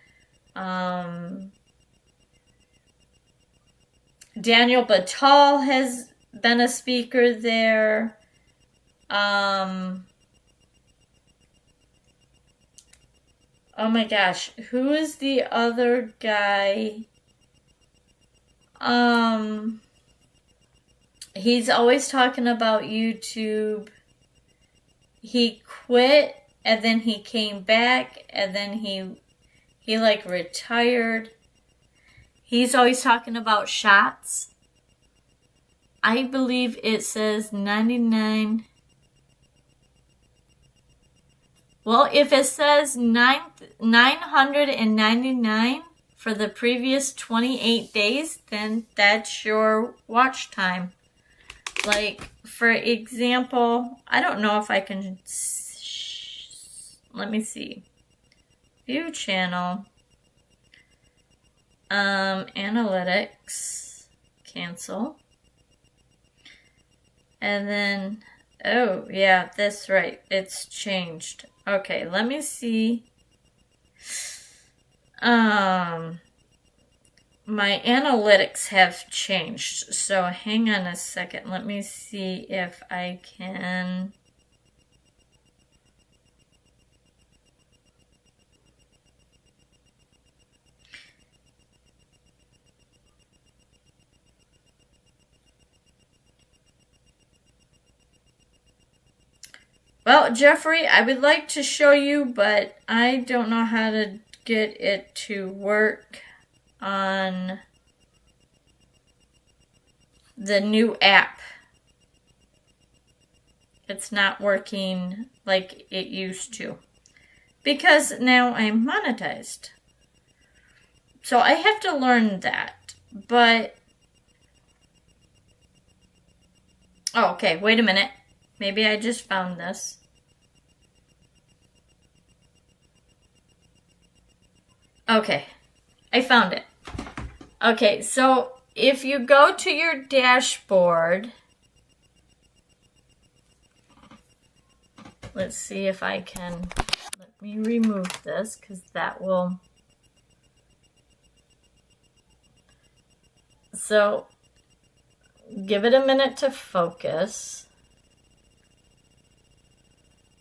Daniel Batal has been a speaker there. Oh my gosh, who is the other guy? He's always talking about YouTube. He quit and then he came back and then he like retired. He's always talking about shots. I believe it says 99. Well, if it says 999 for the previous 28 days, then that's your watch time. Like, for example, I don't know if I can... Let me see. View channel. Analytics. Cancel. And then... Oh, yeah, that's right. It's changed. Okay, let me see. My analytics have changed. So hang on a second. Let me see if I can... Well, Jeffrey, I would like to show you, but I don't know how to get it to work on the new app. It's not working like it used to because now I'm monetized. So I have to learn that, but... Oh, okay, wait a minute. Maybe I just found this. Okay, I found it. Okay, so if you go to your dashboard, let's see if I can, let me remove this because that will, so give it a minute to focus.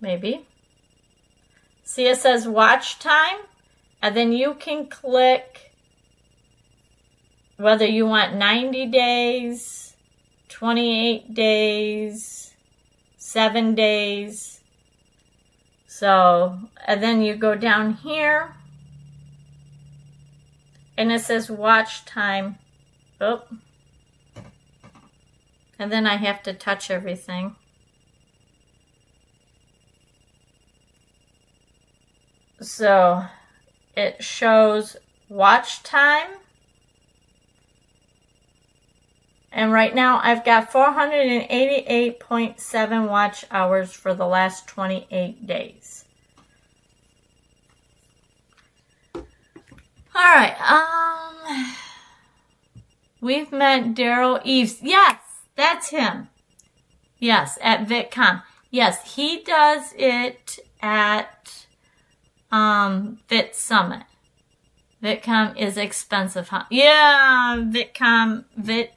Maybe. See, it says watch time, and then you can click whether you want 90 days, 28 days, 7 days. So, and then you go down here, and it says watch time. Oh. And then I have to touch everything. So it shows watch time. And right now I've got 488.7 watch hours for the last 28 days. Alright, we've met Daryl Eves. Yes, that's him. Yes, at VidCon. Yes, he does it at Vit Summit. VidCon is expensive, huh? Yeah, Vit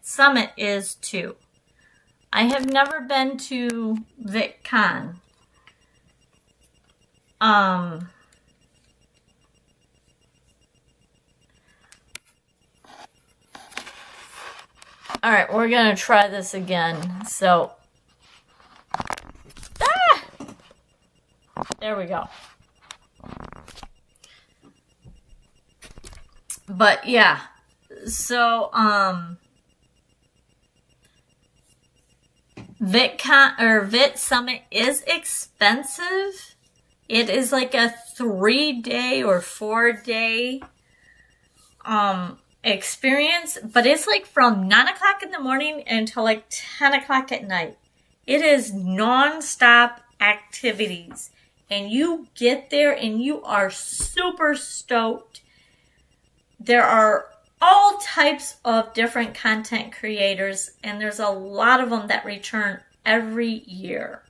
Summit is too. I have never been to VidCon. Alright, we're gonna try this again. So, there we go. But yeah, so VidCon or Vit Summit is expensive. It is like a 3-day or 4-day experience, but it's like from 9 o'clock in the morning until like 10 o'clock at night. It is non-stop activities, and you get there and you are super stoked. There are all types of different content creators, and there's a lot of them that return every year.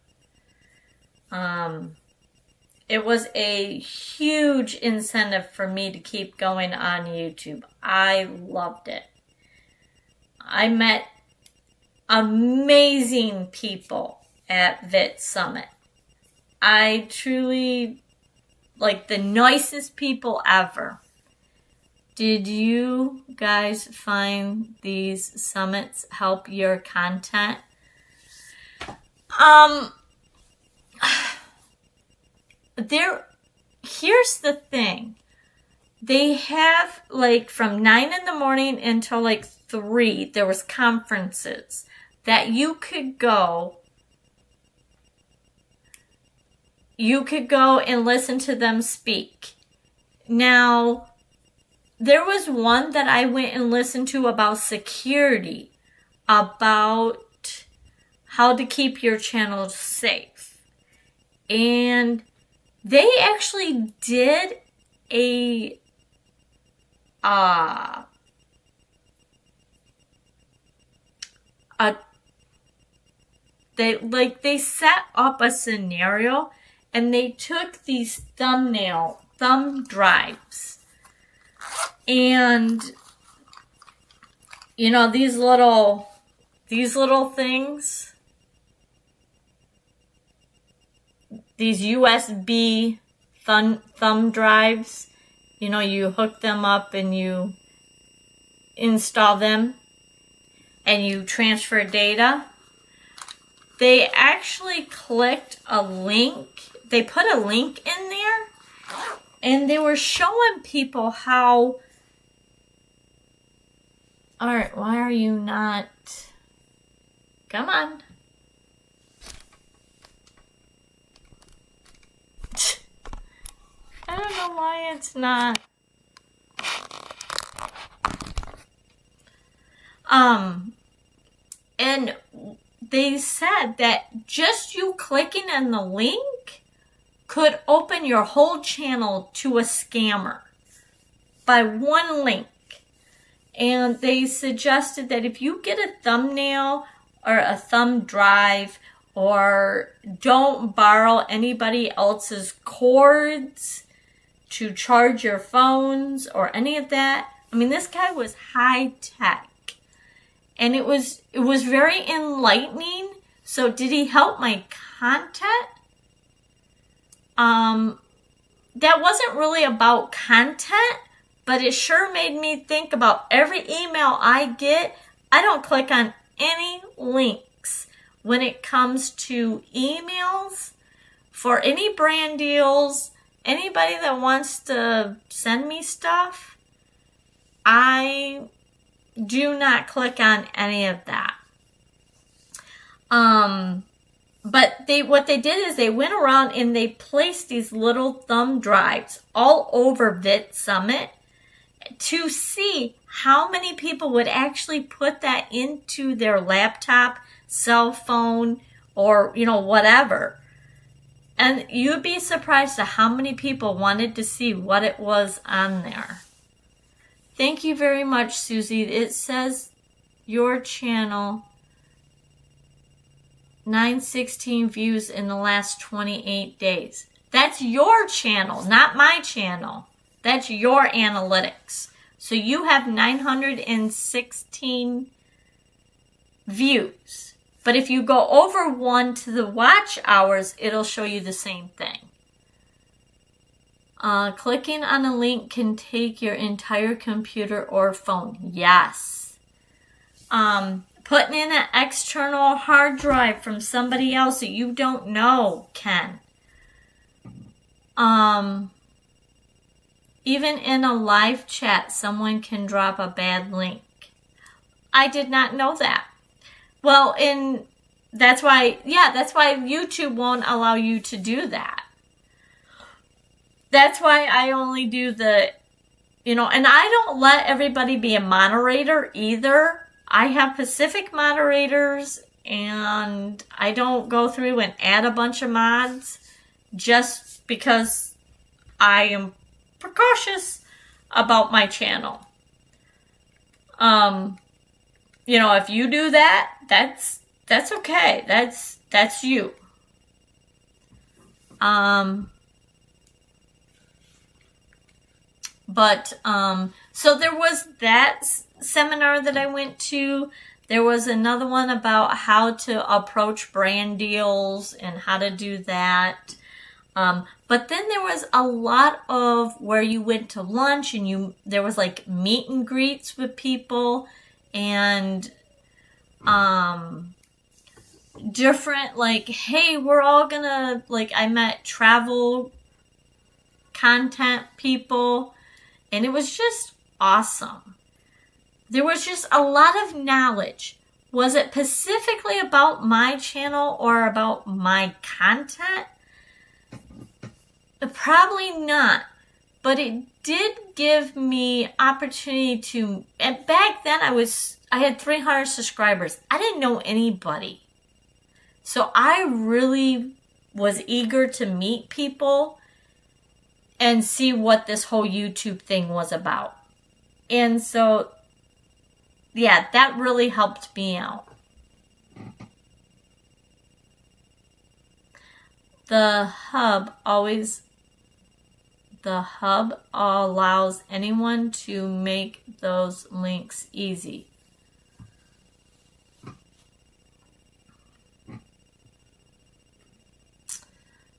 It was a huge incentive for me to keep going on YouTube. I loved it. I met amazing people at Vit Summit. I truly, like, the nicest people ever. Did you guys find these summits help your content? Here's the thing. They have, like, from 9 in the morning until like 3, there was conferences that you could go. You could go and listen to them speak. Now, there was one that I went and listened to about security, about how to keep your channel safe. And they actually did a they set up a scenario, and they took these thumb drives, and you know, these little things, these USB thumb drives, you know, you hook them up and you install them and you transfer data. They actually clicked a link. They put a link in there, and they were showing people how... Alright, why are you not... Come on. I don't know why it's not. And they said that just you clicking on the link could open your whole channel to a scammer by one link. And they suggested that if you get a thumbnail or a thumb drive, or don't borrow anybody else's cords to charge your phones or any of that. I mean, this guy was high tech, and it was very enlightening. So did he help my content? That wasn't really about content, but it sure made me think about every email I get. I don't click on any links when it comes to emails for any brand deals. Anybody that wants to send me stuff, I do not click on any of that. But what they did is they went around and they placed these little thumb drives all over Vit Summit. to see how many people would actually put that into their laptop, cell phone, or, you know, whatever. And you'd be surprised at how many people wanted to see what it was on there. Thank you very much, Suzy. It says your channel, 916 views in the last 28 days. That's your channel, not my channel. That's your analytics. So you have 916 views. But if you go over 1 to the watch hours, it'll show you the same thing. Clicking on a link can take your entire computer or phone. Yes. Putting in an external hard drive from somebody else that you don't know can. Even in a live chat, someone can drop a bad link. I did not know that. Well, that's why YouTube won't allow you to do that. That's why I only do the, you know, and I don't let everybody be a moderator either. I have Pacific moderators, and I don't go through and add a bunch of mods just because I am precautious about my channel. You know, if you do that, that's okay. That's you. So there was that seminar that I went to. There was another one about how to approach brand deals and how to do that. But then there was a lot of where you went to lunch and there was like meet and greets with people and different, like, hey, we're all gonna, like, I met travel content people, and it was just awesome. There was just a lot of knowledge. Was it specifically about my channel or about my content? Probably not. But it did give me opportunity to, and back then I had 300 subscribers. I didn't know anybody. So I really was eager to meet people and see what this whole YouTube thing was about. And so, yeah, that really helped me out. The hub allows anyone to make those links easy.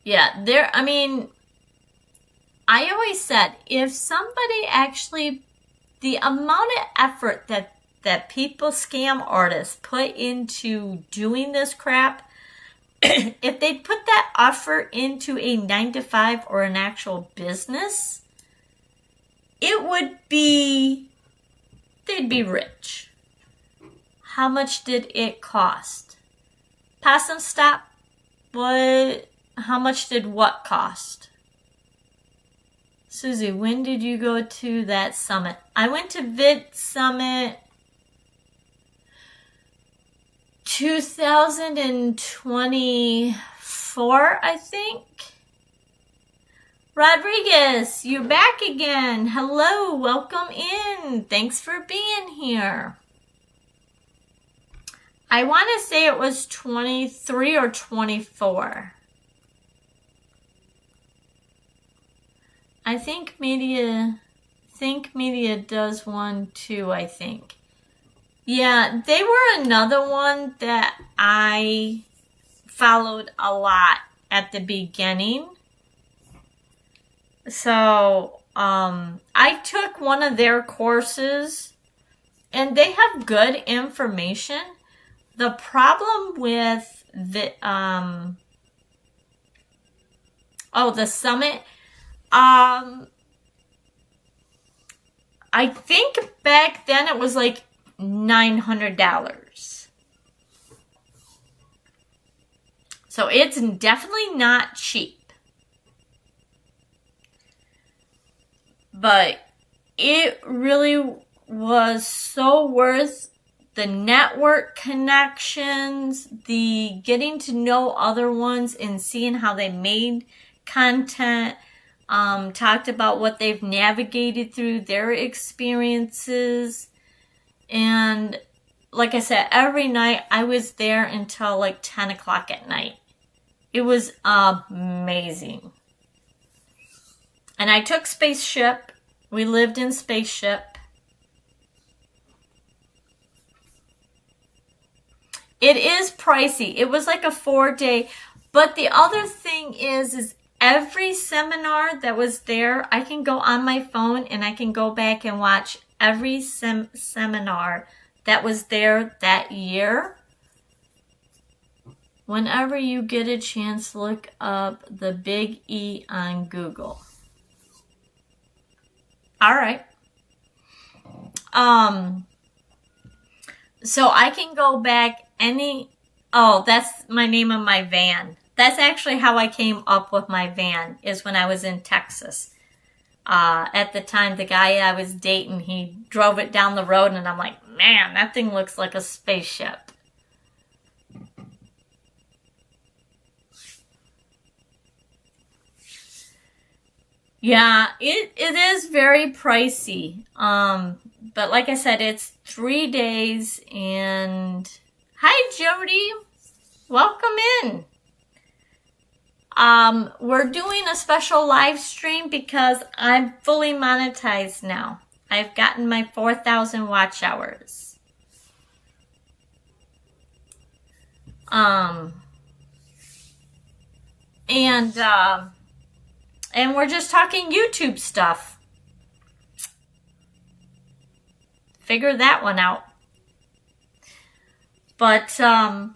Yeah, I always said, if somebody actually, the amount of effort that people, scam artists, put into doing this crap, if they put that effort into a 9-to-5 or an actual business, they'd be rich. How much did it cost? Possum Stop, how much did what cost? Suzy, when did you go to that summit? I went to Vid Summit 2024, I think. Rodriguez, you're back again. Hello, welcome in. Thanks for being here. I want to say it was 23 or 24. I think Media does one too, I think. Yeah, they were another one that I followed a lot at the beginning. So, I took one of their courses, and they have good information. The problem with the summit, I think back then it was like $900. So it's definitely not cheap. But it really was so worth the network connections, the getting to know other ones and seeing how they made content, talked about what they've navigated through, their experiences. And like I said, every night I was there until like 10 o'clock at night. It was amazing. And I took Spaceship. We lived in Spaceship. It is pricey. It was like a 4-day. But the other thing is every seminar that was there, I can go on my phone and I can go back and watch every seminar that was there that year. Whenever you get a chance, look up the Big E on Google. All right. So I can go back oh, that's my name of my van. That's actually how I came up with my van, is when I was in Texas. At the time, the guy I was dating, he drove it down the road, and I'm like, man, that thing looks like a spaceship. Yeah, it is very pricey. But like I said, it's 3 days, and hi, Jody. Welcome in. We're doing a special live stream because I'm fully monetized now. I've gotten my 4,000 watch hours. And we're just talking YouTube stuff. Figure that one out. But, so,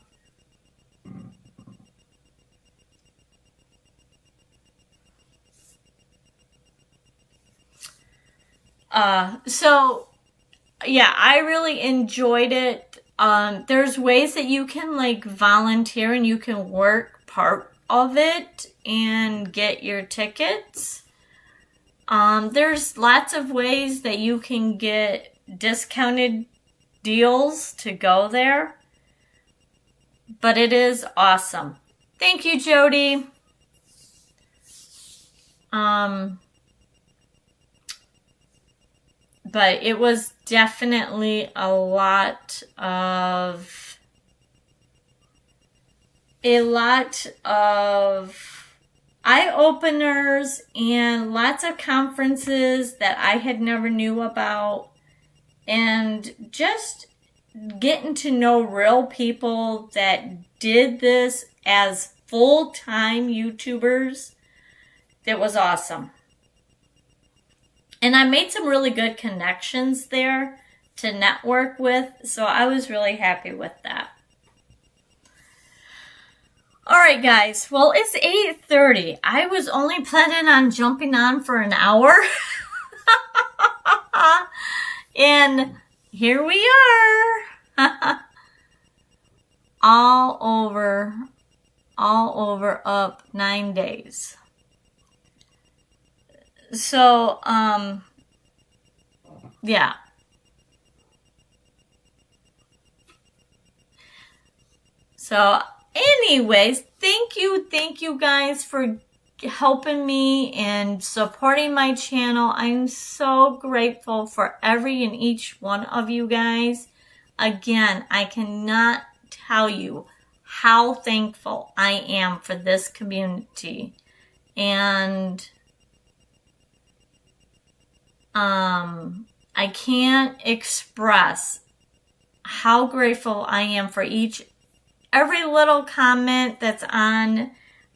yeah, I really enjoyed it. There's ways that you can, like, volunteer and you can work part of it and get your tickets. There's lots of ways that you can get discounted deals to go there. But it is awesome. Thank you, Jody. But it was definitely a lot of eye-openers and lots of conferences that I had never knew about, and just getting to know real people that did this as full-time YouTubers. It was awesome. And I made some really good connections there to network with, so I was really happy with that. Alright guys, well it's 8:30. I was only planning on jumping on for an hour. And here we are. all over up 9 days. So, yeah. So, anyways, thank you guys for helping me and supporting my channel. I'm so grateful for every and each one of you guys. Again, I cannot tell you how thankful I am for this community. And I can't express how grateful I am for every little comment that's on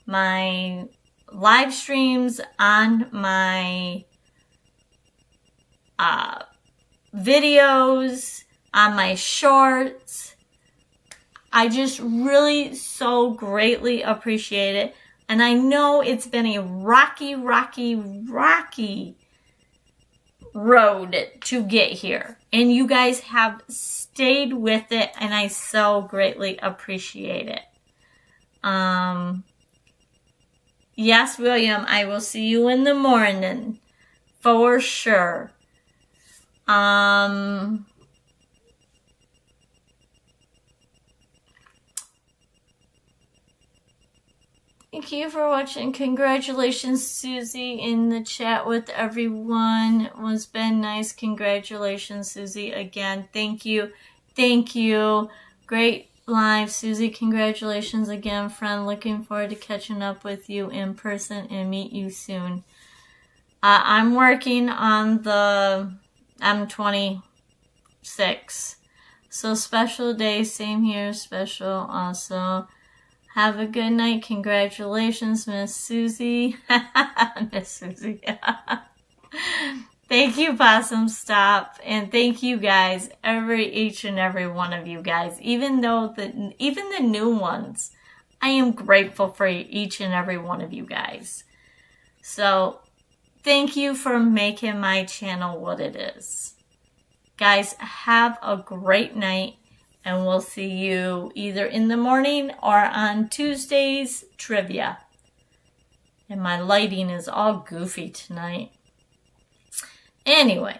my live streams, on my videos, on my shorts. I just really so greatly appreciate it. And I know it's been a rocky road to get here. And you guys have stayed with it, and I so greatly appreciate it. Yes, William, I will see you in the morning. For sure. Thank you for watching. Congratulations, Suzy, in the chat with everyone. It was been nice. Congratulations, Suzy, again. Thank you. Thank you. Great live, Suzy. Congratulations again, friend. Looking forward to catching up with you in person and meet you soon. I'm working on the M26. So special day, same here, special also. Have a good night. Congratulations, Miss Suzy. Miss Suzy. Thank you, Possum Stop. And thank you guys, each and every one of you guys. Even the new ones, I am grateful for each and every one of you guys. So, thank you for making my channel what it is. Guys, have a great night. And we'll see you either in the morning or on Tuesday's trivia. And my lighting is all goofy tonight. Anyways.